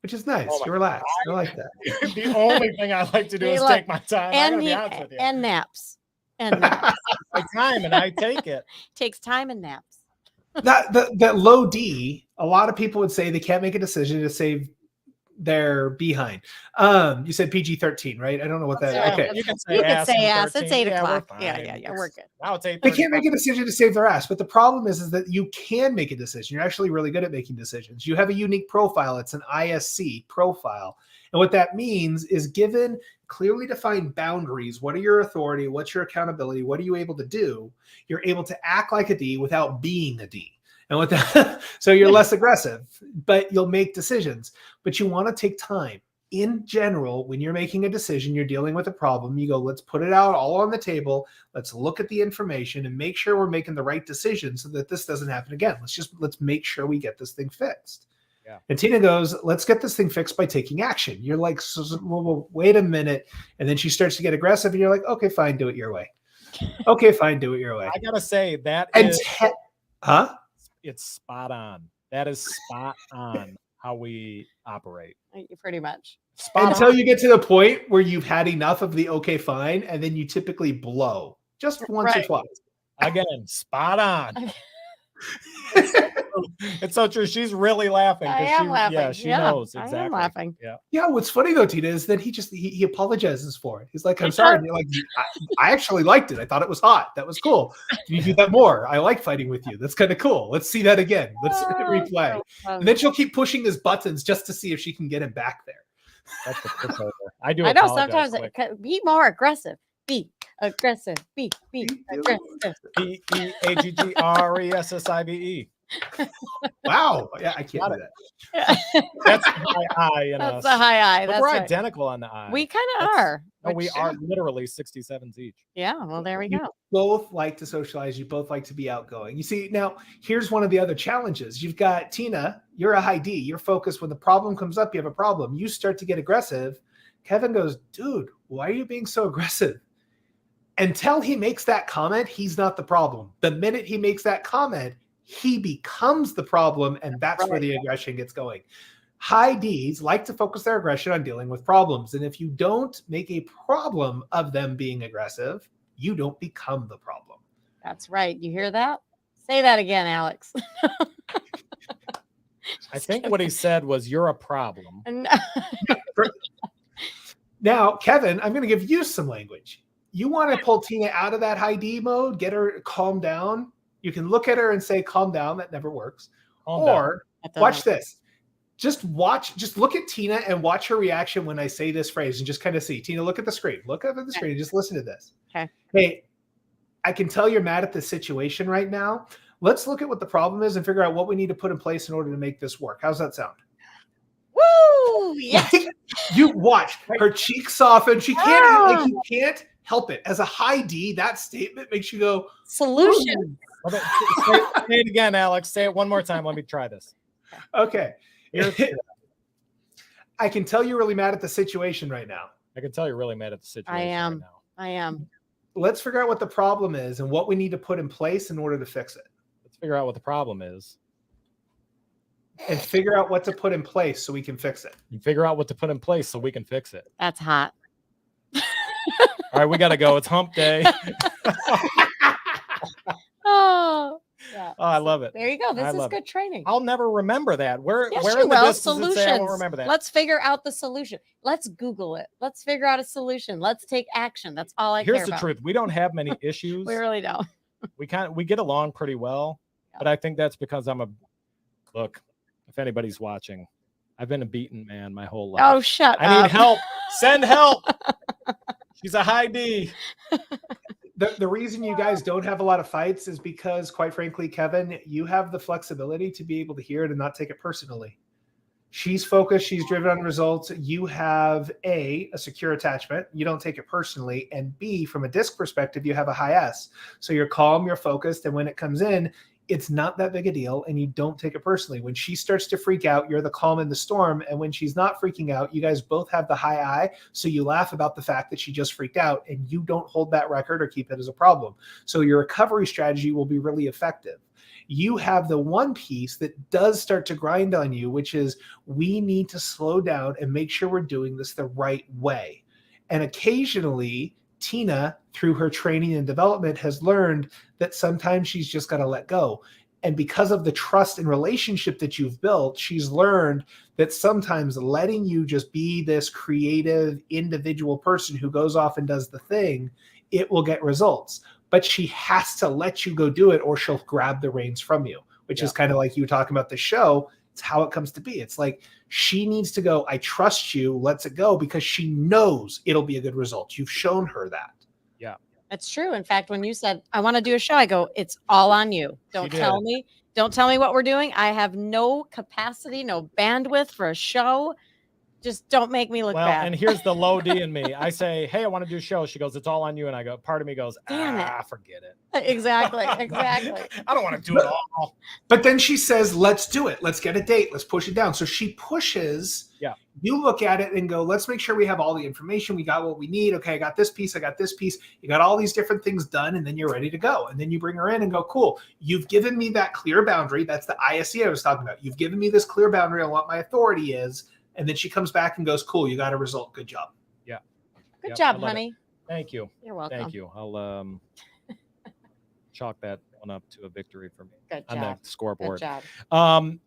which is nice. You're relaxed. I like that. The only thing I like to do is take my time. And naps. And naps. My time, and I take it. Takes time and naps. That low D, a lot of people would say they can't make a decision to save their behind. You said PG-13, right? I don't know what that is. Okay. You can say ass. It's 8 o'clock. Yeah, we're good. Now it's 8:30. They can't make a decision to save their ass, but the problem is that you can make a decision. You're actually really good at making decisions. You have a unique profile. It's an ISC profile. And what that means is, given clearly defined boundaries, what are your authority? What's your accountability? What are you able to do? You're able to act like a D without being a D. And with that, so you're less aggressive, but you'll make decisions. But you want to take time. In general, when you're making a decision, you're dealing with a problem, you go, let's put it out all on the table. Let's look at the information and make sure we're making the right decision so that this doesn't happen again. Let's make sure we get this thing fixed. Yeah. And Tina goes, let's get this thing fixed by taking action. You're like, well, wait a minute. And then she starts to get aggressive and you're like, okay, fine, do it your way. Okay, fine, do it your way. I got to say that it's spot on. That is spot on how we operate. Pretty much. Until you get to the point where you've had enough of the okay, fine, and then you typically blow just once or twice. Again, spot on. It's so true. She's really laughing. I am laughing. Yeah, she knows exactly. I am laughing. Yeah. What's funny though, Tina, is that he apologizes for it. He's like, I'm sorry. And you're like, I actually liked it. I thought it was hot. That was cool. Can you do that more? I like fighting with you. That's kind of cool. Let's see that again. Let's replay. And then she'll keep pushing his buttons just to see if she can get him back there. That's the pushover. I do. I know sometimes be more aggressive. Be aggressive. Be aggressive. PEAGGRESSIVE. Wow. Yeah, I can't do that. That's a high I. That's a high I. But we're identical on the I. We kind of are. No, we are literally 67s each. Yeah, well, there we go. You both like to socialize. You both like to be outgoing. You see, now here's one of the other challenges. You've got Tina, you're a high D. You're focused. When the problem comes up, you have a problem. You start to get aggressive. Kevin goes, dude, why are you being so aggressive? Until he makes that comment, he's not the problem. The minute he makes that comment, he becomes the problem, and that's where the aggression gets going. High Ds like to focus their aggression on dealing with problems. And if you don't make a problem of them being aggressive, you don't become the problem. That's right. You hear that? Say that again, Alex. I think what he said was, you're a problem. Now, Kevin, I'm going to give you some language. You want to pull Tina out of that high D mode, get her calm down. You can look at her and say, calm down. That never works. Or watch this. Just look at Tina and watch her reaction when I say this phrase and just kind of see. Tina, look at the screen. Look up at the screen and just listen to this. Okay. Hey, I can tell you're mad at this situation right now. Let's look at what the problem is and figure out what we need to put in place in order to make this work. How's that sound? Woo! Yes. You watch her cheeks soften. She can't, you can't help it. As a high D, that statement makes you go, solution. Say it again, Alex. Say it one more time. Let me try this. Okay. I can tell you're really mad at the situation right now. I can tell you're really mad at the situation. I am. Let's figure out what the problem is and what we need to put in place in order to fix it. Let's figure out what the problem is. And figure out what to put in place so we can fix it. And figure out what to put in place so we can fix it. That's hot. All right, we got to go. It's hump day. Oh, yeah. Oh, I love it. There you go. This is good training. I'll never remember that. Where yes, in you the will. disc does it say I won't remember that? Let's figure out the solution. Let's Google it. Let's figure out a solution. Let's take action. That's all I care about. Here's the truth. We don't have many issues. We really don't. We get along pretty well, but I think that's because look, if anybody's watching, I've been a beaten man my whole life. Oh, shut up. I need help. Send help. She's a high D. The reason you guys don't have a lot of fights is because, quite frankly, Kevin, you have the flexibility to be able to hear it and not take it personally. She's focused. She's driven on results. You have a secure attachment. You don't take it personally. And B, from a disc perspective, you have a high S. So you're calm, you're focused. And when it comes in, it's not that big a deal and you don't take it personally. When she starts to freak out, you're the calm in the storm. And when she's not freaking out, you guys both have the high I. So you laugh about the fact that she just freaked out and you don't hold that record or keep it as a problem. So your recovery strategy will be really effective. You have the one piece that does start to grind on you, which is we need to slow down and make sure we're doing this the right way. And occasionally, Tina, through her training and development, has learned that sometimes she's just got to let go. And because of the trust and relationship that you've built, she's learned that sometimes letting you just be this creative individual person who goes off and does the thing, it will get results. But she has to let you go do it or she'll grab the reins from you, which is kind of like you were talking about the show. It's how it comes to be. It's like she needs to go, I trust you, lets it go because she knows it'll be a good result. You've shown her that. Yeah. That's true. In fact, when you said, I want to do a show, I go, it's all on you. Don't tell me. Don't tell me what we're doing. I have no capacity, no bandwidth for a show. Just don't make me look bad. And here's the low D in me. I say, hey, I want to do a show. She goes, it's all on you. And I go, part of me goes, forget it. Exactly. I don't want to do it all. But then she says, let's do it. Let's get a date. Let's push it down. So she pushes. Yeah. You look at it and go, let's make sure we have all the information. We got what we need. Okay, I got this piece. I got this piece. You got all these different things done. And then you're ready to go. And then you bring her in and go, cool. You've given me that clear boundary. That's the ISE I was talking about. You've given me this clear boundary on what my authority is. And then she comes back and goes, cool, you got a result. Good job. Yeah. Good job, honey. Thank you. You're welcome. Thank you. I'll chalk that one up to a victory for me. Good on job. the scoreboard. Good job.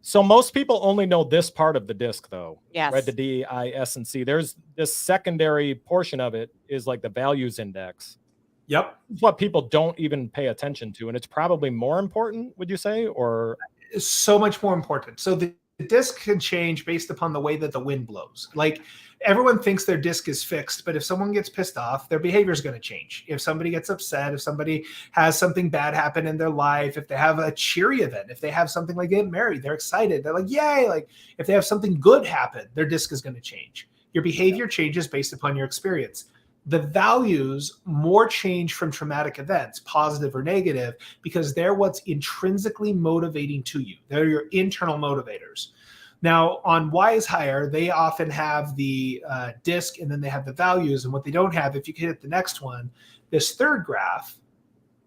So most people only know this part of the disc, though. Yes. Right, the D, I, S, and C. There's this secondary portion of it is like the values index. Yep. It's what people don't even pay attention to. And it's probably more important, would you say? Or it's so much more important. So the disc can change based upon the way that the wind blows. Like everyone thinks their disc is fixed, but if someone gets pissed off, their behavior is going to change. If somebody gets upset, if somebody has something bad happen in their life, if they have a cheery event, if they have something like getting married, they're excited. They're like, yay. Like if they have something good happen, their disc is going to change. Your behavior changes based upon your experience. The values more change from traumatic events, positive or negative, because they're what's intrinsically motivating to you. They're your internal motivators. Now, on Wise Hire, they often have the disc and then they have the values. And what they don't have, if you hit the next one, this third graph,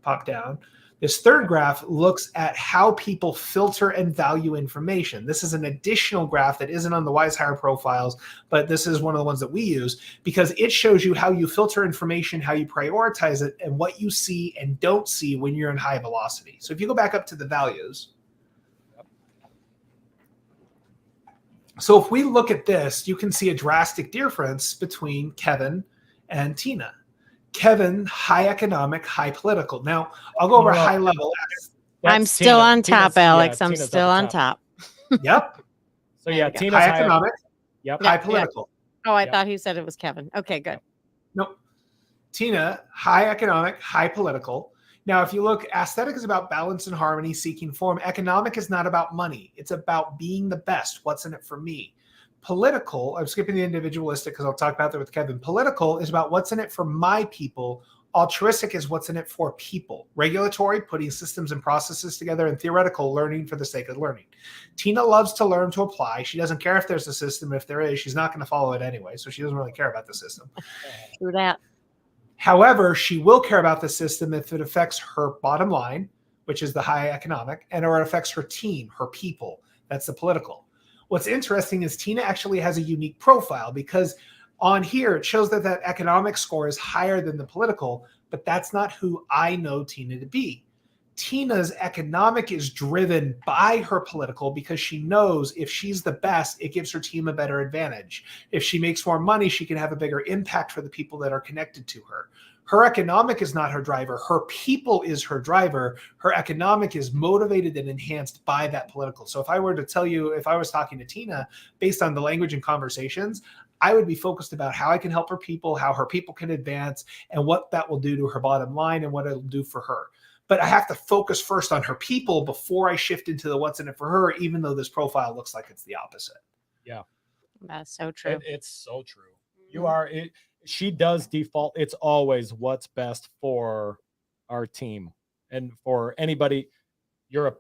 pop down, this third graph looks at how people filter and value information. This is an additional graph that isn't on the Wise Hire profiles, but this is one of the ones that we use because it shows you how you filter information, how you prioritize it, and what you see and don't see when you're in high velocity. So if you go back up to the values. So if we look at this, you can see a drastic difference between Kevin and Tina. Kevin, high economic, high political. Now, I'll go over high level. I'm still on top, Alex. I'm still on top. Yep. So yeah, Tina's high economic, yep. High political. Oh, I thought he said it was Kevin. Okay, good. Nope. Tina, high economic, high political. Now, if you look, aesthetic is about balance and harmony, seeking form. Economic is not about money. It's about being the best. What's in it for me? Political, I'm skipping the individualistic because I'll talk about that with Kevin. Political is about what's in it for my people. Altruistic is what's in it for people. Regulatory, putting systems and processes together, and theoretical, learning for the sake of learning. Tina loves to learn to apply. She doesn't care if there's a system. If there is, she's not going to follow it anyway. So she doesn't really care about the system. True that. However, she will care about the system if it affects her bottom line, which is the high economic, and or it affects her team, her people. That's the political. What's interesting is Tina actually has a unique profile because on here, it shows that that economic score is higher than the political, but that's not who I know Tina to be. Tina's economic is driven by her political because she knows if she's the best, it gives her team a better advantage. If she makes more money, she can have a bigger impact for the people that are connected to her. Her economic is not her driver. Her people is her driver. Her economic is motivated and enhanced by that political. So if I were to tell you, if I was talking to Tina based on the language and conversations, I would be focused about how I can help her people, how her people can advance, and what that will do to her bottom line and what it'll do for her. But I have to focus first on her people before I shift into the what's in it for her, even though this profile looks like it's the opposite. Yeah. That's so true. It's so true. You are it. She does default. It's always what's best for our team and for anybody. You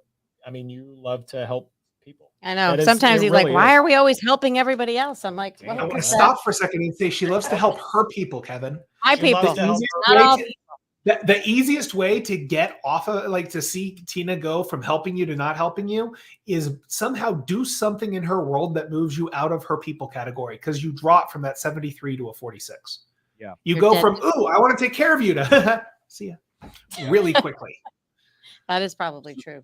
love to help people. I know. Sometimes he's really like, why are we always helping everybody else? I'm like, I want to stop for a second and say she loves to help her people, Kevin. My people. The easiest way to get off of, like, to see Tina go from helping you to not helping you is somehow do something in her world that moves you out of her people category, because you drop from that 73 to a 46. Yeah. You go from, ooh, I want to take care of you to see ya really quickly. That is probably true.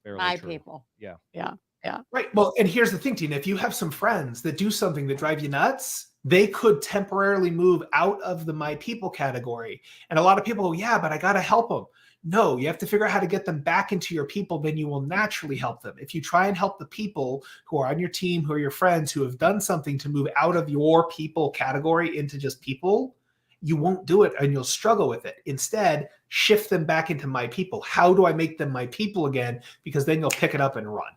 My true. people. Yeah. Yeah. Yeah. Right. Well, and here's the thing, Tina, if you have some friends that do something that drive you nuts, they could temporarily move out of the my people category. And a lot of people go, yeah, but I got to help them. No, you have to figure out how to get them back into your people. Then you will naturally help them. If you try and help the people who are on your team, who are your friends, who have done something to move out of your people category into just people, you won't do it and you'll struggle with it. Instead, shift them back into my people. How do I make them my people again? Because then you'll pick it up and run.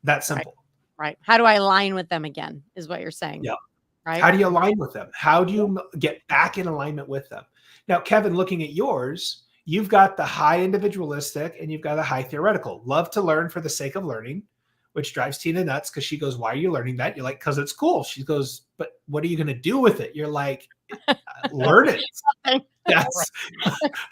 That simple. Right. How do I align with them again is what you're saying. Yeah. Right. How do you align with them? How do you get back in alignment with them? Now, Kevin, looking at yours, you've got the high individualistic and you've got the high theoretical. Love to learn for the sake of learning, which drives Tina nuts because she goes, why are you learning that? You're like, because it's cool. She goes, but what are you going to do with it? You're like, learn it. Yes.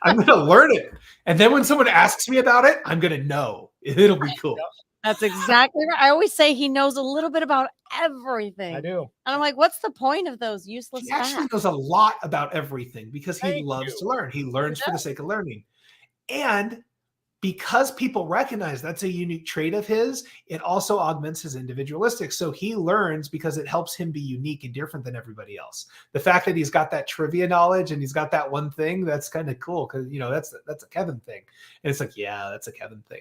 I'm going to learn it. And then when someone asks me about it, I'm going to know. It'll be cool. That's exactly right. I always say he knows a little bit about everything. I do. And I'm like, what's the point of those useless He actually facts? knows a lot about everything because he loves to learn. He learns for the sake of learning. And because people recognize that's a unique trait of his, it also augments his individualistic. So he learns because it helps him be unique and different than everybody else. The fact that he's got that trivia knowledge and he's got that one thing, that's kind of cool because, that's a Kevin thing. And it's like, yeah, that's a Kevin thing.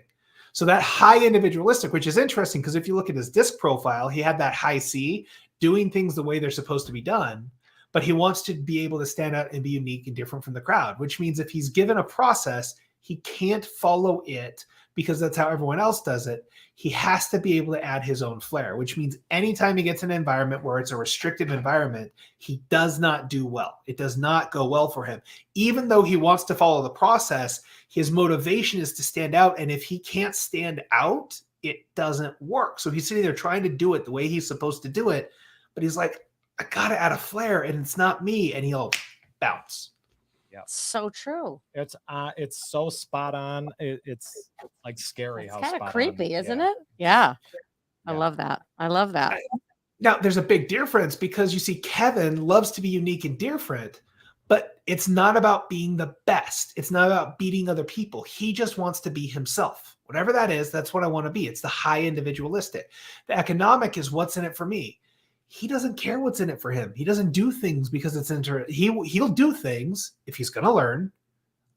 So that high individualistic, which is interesting because if you look at his disc profile, he had that high C, doing things the way they're supposed to be done, but he wants to be able to stand out and be unique and different from the crowd, which means if he's given a process, he can't follow it because that's how everyone else does it. He has to be able to add his own flair, which means anytime he gets an environment where it's a restrictive environment, he does not do well. It does not go well for him. Even though he wants to follow the process, his motivation is to stand out. And if he can't stand out, it doesn't work. So he's sitting there trying to do it the way he's supposed to do it. But he's like, I got to add a flair and it's not me. And he'll bounce. Yeah. So true. It's so spot on. It's like scary. It's kind of creepy, isn't it? Yeah. I love that. I love that. Now, there's a big difference because you see Kevin loves to be unique and different, but it's not about being the best. It's not about beating other people. He just wants to be himself. Whatever that is, that's what I want to be. It's the high individualistic. The economic is what's in it for me. He doesn't care what's in it for him. He doesn't do things because it's he'll do things if he's going to learn,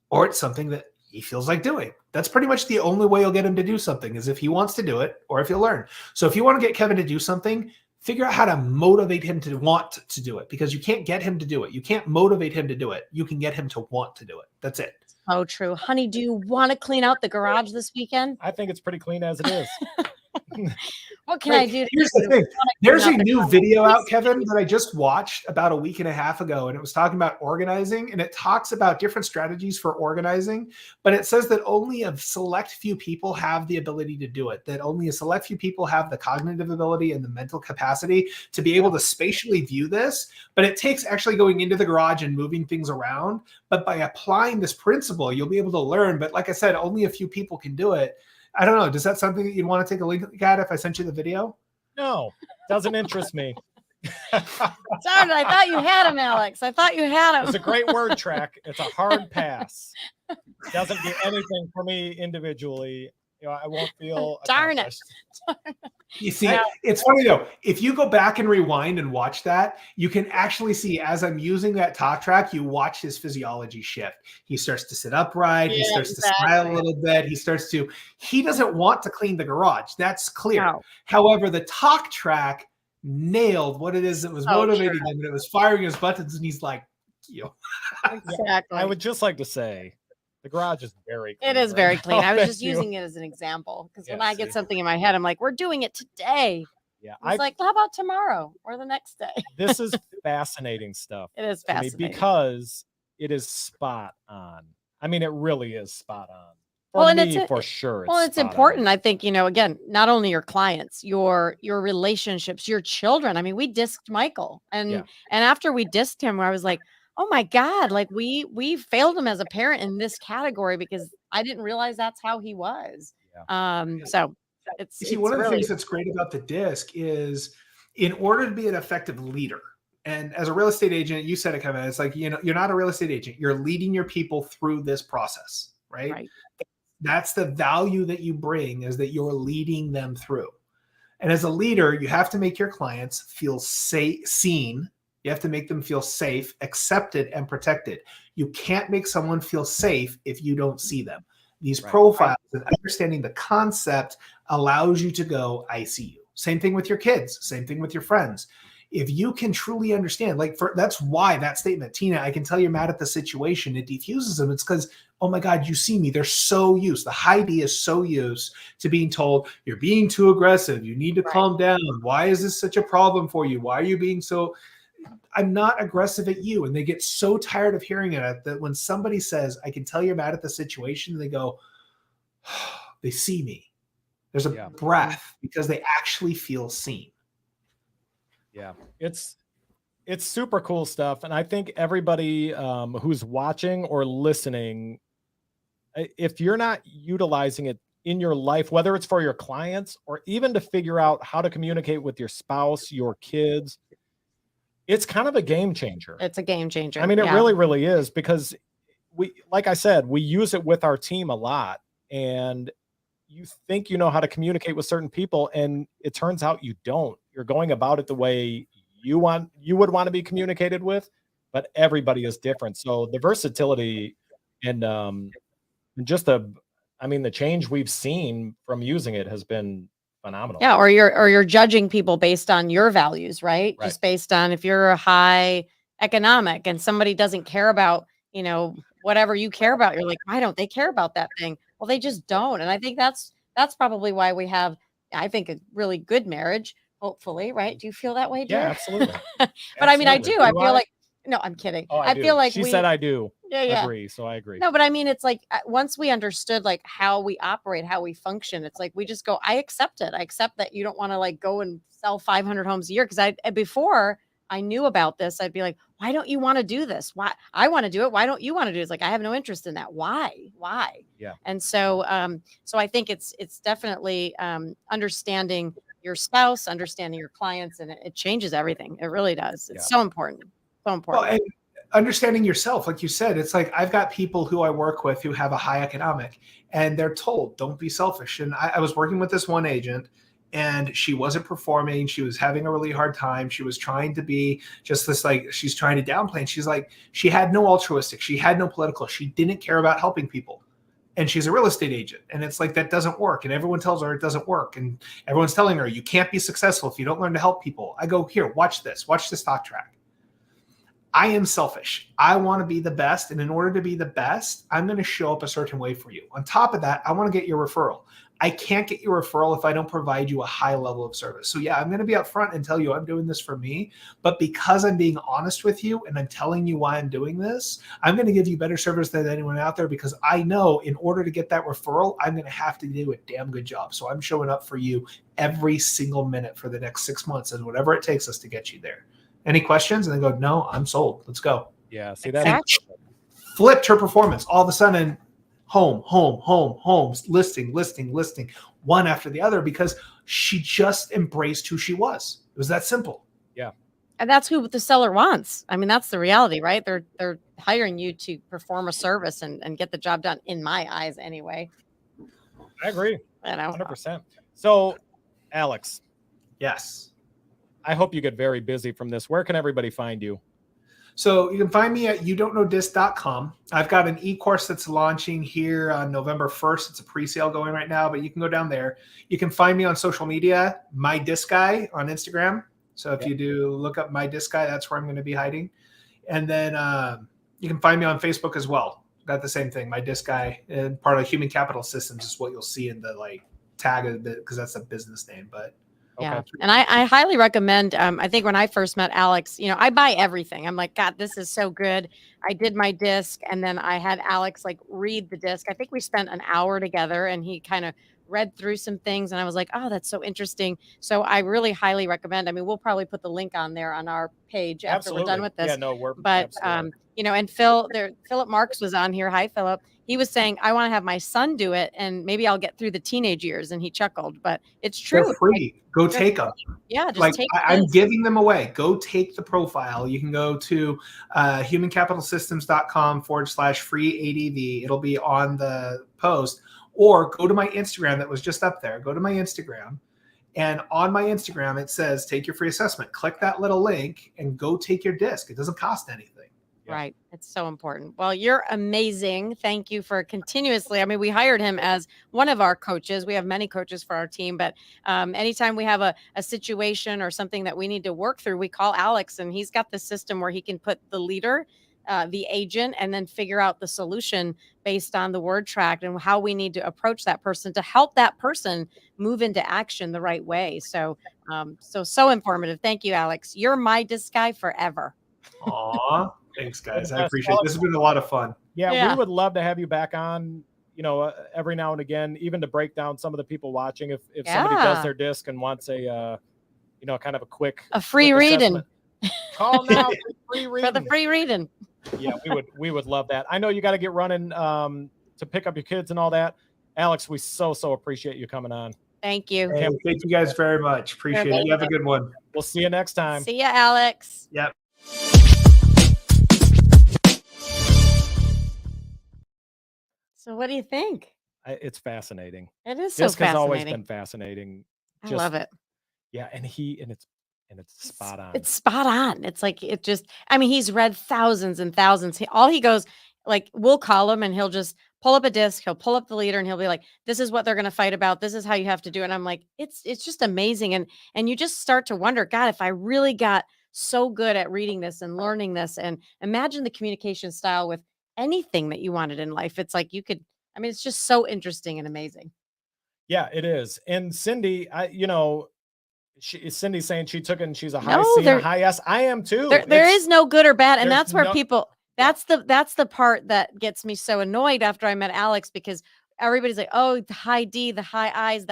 or it's something that he feels like doing. That's pretty much the only way you'll get him to do something is if he wants to do it or if he'll learn. So if you want to get Kevin to do something, figure out how to motivate him to want to do it, because you can't get him to do it. You can't motivate him to do it. You can get him to want to do it. That's it. Oh, true. Honey, do you want to clean out the garage this weekend? I think it's pretty clean as it is. What can I do? Here's the thing. There's a new video out, Kevin, that I just watched about a week and a half ago, and it was talking about organizing, and it talks about different strategies for organizing, but it says that only a select few people have the ability to do it, that only a select few people have the cognitive ability and the mental capacity to be able to spatially view this, but it takes actually going into the garage and moving things around, but by applying this principle, you'll be able to learn, but like I said, only a few people can do it. I don't know. Does that something that you'd want to take a look at if I sent you the video? No, doesn't interest me. Sorry, I thought you had him, Alex. I thought you had him. It's a great word track. It's a hard pass. Doesn't do anything for me individually. I won't feel Darn it. You see, it's funny though. If you go back and rewind and watch that, you can actually see as I'm using that talk track, you watch his physiology shift. He starts to sit upright. He starts to smile a little bit. He doesn't want to clean the garage. That's clear. No. However, the talk track nailed what it is that was motivating him, and it was firing his buttons. And he's like, Exactly. I would just like to say, the garage is very clean. It is very clean. I was just you. using it as an example because when I get something in my head, I'm like, we're doing it today. Yeah. It's like, how about tomorrow or the next day? This is fascinating stuff. It is fascinating. Because it is spot on. I mean, it really is spot on. For sure. It's important. I think, again, not only your clients, your relationships, your children. I mean, we disked Michael and after we disked him, I was like, oh my God, like we failed him as a parent in this category because I didn't realize that's how he was. Yeah. So it's one of the things that's great about the disc is in order to be an effective leader. And as a real estate agent, you said it, Kevin, it's like, you're not a real estate agent. You're leading your people through this process, right? That's the value that you bring, is that you're leading them through. And as a leader, you have to make your clients feel seen. You have to make them feel safe, accepted, and protected. You can't make someone feel safe if you don't see them. These profiles and understanding the concept allows you to go, I see you. Same thing with your kids. Same thing with your friends. If you can truly understand, that's why that statement, Tina, I can tell you're mad at the situation, it defuses them. It's because, oh my God, you see me. They're so used. The high D is so used to being told, you're being too aggressive. You need to calm down. Why is this such a problem for you? Why are you being so... I'm not aggressive at you. And they get so tired of hearing it that when somebody says, I can tell you're mad at the situation, they go, oh, they see me. There's a breath because they actually feel seen. Yeah, it's super cool stuff. And I think everybody who's watching or listening, if you're not utilizing it in your life, whether it's for your clients or even to figure out how to communicate with your spouse, your kids, it's kind of a game changer. It's a game changer. I mean, it really, really is, because like I said, we use it with our team a lot, and you think you know how to communicate with certain people, and it turns out you don't. You're going about it the way you would want to be communicated with, but everybody is different. So the versatility and just the change we've seen from using it has been phenomenal. Yeah, or you're judging people based on your values, right? Just based on if you're a high economic and somebody doesn't care about, whatever you care about, you're like, why don't they care about that thing? Well, they just don't. And I think that's probably why we have, I think, a really good marriage, hopefully, right? Do you feel that way, dear? Yeah, absolutely. But I mean, I do. I feel like, no, I'm kidding. Oh, I feel like she said I do. Yeah. Agree. So I agree. No, but I mean, it's like once we understood like how we operate, how we function, it's like we just go, I accept it. I accept that you don't want to like go and sell 500 homes a year. Because before I knew about this, I'd be like, why don't you want to do this? Why? I want to do it. Why don't you want to do it? It's like, I have no interest in that. Why? Yeah. And so, so I think it's definitely understanding your spouse, understanding your clients, and it changes everything. It really does. It's so important. So important. Well, and understanding yourself, like you said, it's like I've got people who I work with who have a high economic, and they're told, don't be selfish. And I was working with this one agent, and she wasn't performing. She was having a really hard time. She was trying to be just this, like, she's trying to downplay. And she's like, she had no altruistic. She had no political. She didn't care about helping people. And she's a real estate agent. And it's like, that doesn't work. And everyone tells her it doesn't work. And everyone's telling her, you can't be successful if you don't learn to help people. I go, here, watch this talk track. I am selfish. I want to be the best. And in order to be the best, I'm going to show up a certain way for you. On top of that, I want to get your referral. I can't get your referral if I don't provide you a high level of service. So yeah, I'm going to be upfront and tell you I'm doing this for me, but because I'm being honest with you and I'm telling you why I'm doing this, I'm going to give you better service than anyone out there, because I know in order to get that referral, I'm going to have to do a damn good job. So I'm showing up for you every single minute for the next 6 months and whatever it takes us to get you there. Any questions? And they go, no, I'm sold. Let's go. Yeah. See, that flipped her performance. All of a sudden, homes, listing, one after the other, because she just embraced who she was. It was that simple. Yeah. And that's who the seller wants. I mean, that's the reality, right? They're hiring you to perform a service and get the job done, in my eyes anyway. I agree. You know, 100%. So, Alex, Yes. I hope you get very busy from this. Where can everybody find you? So you can find me at youdon'tknowdisc.com. I've got an e-course that's launching here on November 1st. It's a pre-sale going right now, but you can go down there. You can find me on social media, My Disc Guy on Instagram. So if you do look up My Disc Guy, that's where I'm going to be hiding. And then you can find me on Facebook as well. Got the same thing, My Disc Guy, and part of Human Capital Systems is what you'll see in the like tag of it because that's a business name. But yeah. And I highly recommend, I think when I first met Alex, you know, I buy everything. I'm like, God, this is so good. I did my disc and then I had Alex like read the disc. I think we spent an hour together and he kind of read through some things and I was like, oh, that's so interesting. So I really highly recommend. I mean, we'll probably put the link on there on our page after we're done with this. Yeah, no, but you know, and Philip Marks was on here. Hi, Philip. He was saying, I want to have my son do it and maybe I'll get through the teenage years. And he chuckled, but it's true. They're free. Go take them. Yeah, just like take I'm giving them away. Go take the profile. You can go to humancapitalsystems.com/free ADV. It'll be on the post, or go to my Instagram that was just up there. Go to my Instagram, and on my Instagram it says take your free assessment. Click that little link and go take your disc. It doesn't cost anything. Right. It's so important. Well, you're amazing. Thank you for continuously. I mean, we hired him as one of our coaches. We have many coaches for our team, but anytime we have a situation or something that we need to work through, we call Alex and he's got the system where he can put the leader, the agent, and then figure out the solution based on the word track and how we need to approach that person to help that person move into action the right way. So, so informative. Thank you, Alex. You're my disc guy forever. Aw. Thanks, guys. I appreciate it. This has been a lot of fun. Yeah, we would love to have you back on, you know, every now and again, even to break down some of the people watching. If somebody does their disc and wants a, you know, kind of a free reading. Call now for free reading. For the free reading. Yeah, we would love that. I know you got to get running to pick up your kids and all that. Alex, we so appreciate you coming on. Thank you. Hey, thank you guys very much. Appreciate it. You have a good one. We'll see you next time. See ya, Alex. Yep. So what do you think? It's fascinating. It is so Disc fascinating. has always been fascinating. I love it. Yeah, and it's spot on. It's spot on. It's like it just. I mean, he's read thousands and thousands. He goes like we'll call him and he'll just pull up a disc. He'll pull up the leader and he'll be like, "This is what they're going to fight about. This is how you have to do it." And I'm like, it's just amazing. And you just start to wonder, God, if I really got so good at reading this and learning this, and imagine the communication style with anything that you wanted in life. It's like you could, I mean, it's just so interesting and amazing. Yeah, it is. And Cindy, Cindy's saying she took it and she's a high C and a high S. I am too. There is no good or bad. And that's where people, that's the part that gets me so annoyed after I met Alex, because everybody's like, oh, the high D, the high I's,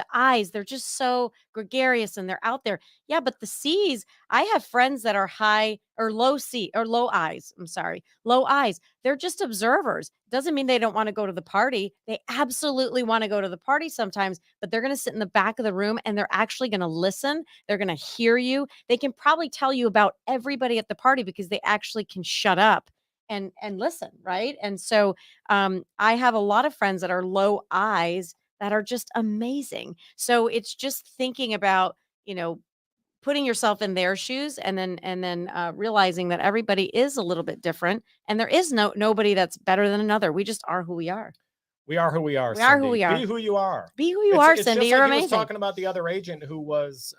they're just so gregarious and they're out there. Yeah, but the C's, I have friends that are high or low C or low I's. I'm sorry, low I's. They're just observers. Doesn't mean they don't want to go to the party. They absolutely want to go to the party sometimes, but they're going to sit in the back of the room and they're actually going to listen. They're going to hear you. They can probably tell you about everybody at the party because they actually can shut up and listen, right? And so I have a lot of friends that are low I's that are just amazing. So it's just thinking about, you know, putting yourself in their shoes and then realizing that everybody is a little bit different and there is nobody that's better than another. We just are who we are. We are who we are. We are who we are. Be who you are. Be who you are, it's Cindy. Just You're like amazing. He was talking about the other agent who was,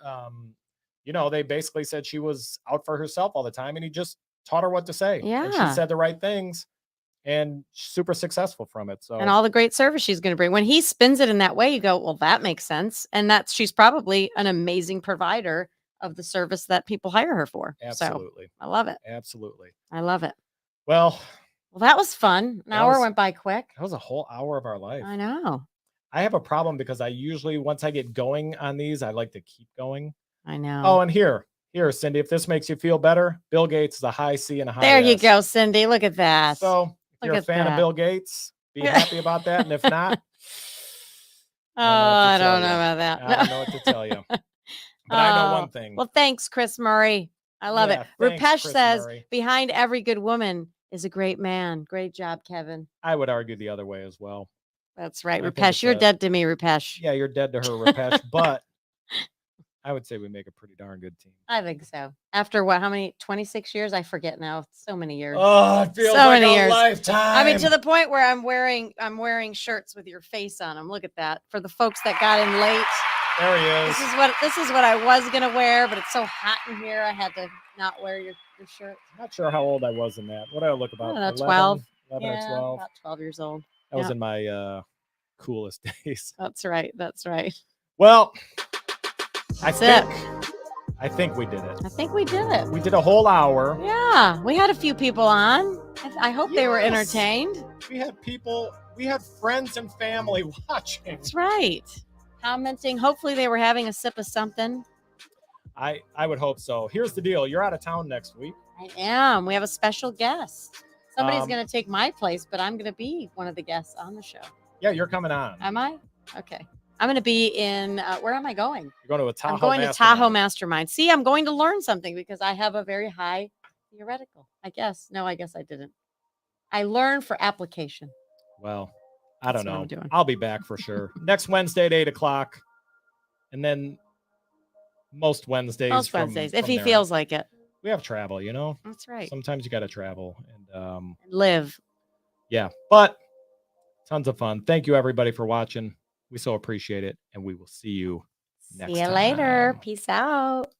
you know, they basically said she was out for herself all the time and he just taught her what to say. Yeah. And she said the right things and super successful from it. So, and all the great service she's going to bring. When he spins it in that way, you go, well, that makes sense. And she's probably an amazing provider of the service that people hire her for. Absolutely. So, I love it. Absolutely. I love it. Well, that was fun. An hour went by quick. That was a whole hour of our life. I know. I have a problem because I usually, once I get going on these, I like to keep going. I know. Oh, and here, Cindy, if this makes you feel better, Bill Gates is a high C and a high There S. you go, Cindy. Look at that. So if you're a fan of Bill Gates, be happy about that. And if not, I don't know about that. I don't know what to tell you. But I know one thing. Well, thanks, Chris Murray. I love it. Thanks, Rupesh Chris says, Murray. behind every good woman is a great man. Great job, Kevin. I would argue the other way as well. That's right. I think Rupesh, it's you're a- dead to me, Rupesh. Yeah, you're dead to her, Rupesh. But I would say we make a pretty darn good team. I think so. After what? How many? 26 years? I forget now. So many years. Oh, it feels So like many a years. lifetime. I mean, to the point where I'm wearing shirts with your face on them. Look at that. For the folks that got in late. There he is. This is what I was gonna wear, but it's so hot in here. I had to not wear your shirt. Not sure how old I was in that. What did I look about? I don't know, 11, 12. 11 or 12. About 12 years old. That was Yeah. in my coolest days. That's right. That's right. Well, That's it. I think we did it. I think we did it. We did a whole hour. Yeah, we had a few people on. I hope they were Yes. entertained. We had people, we had friends and family watching. That's right. Commenting. Hopefully they were having a sip of something. I would hope so. Here's the deal. You're out of town next week. I am. We have a special guest. Somebody's Um, going to take my place, but I'm going to be one of the guests on the show. Yeah, you're coming on. Am I? Okay. I'm going to be in, where am I going? You're going to a Tahoe I'm going to Mastermind. Tahoe Mastermind. See, I'm going to learn something because I have a very high theoretical. I guess. No, I guess I didn't. I learned for application. Well, I don't That's what know. I'm doing. I'll be back for sure. Next Wednesday at 8 o'clock. And then most Wednesdays. Most from- Wednesdays, if from he there. feels like it. We have travel, you know? That's right. Sometimes you got to travel. And Live. yeah, but tons of fun. Thank you, everybody, for watching. We so appreciate it. And we will see you next See you time. later. Peace out.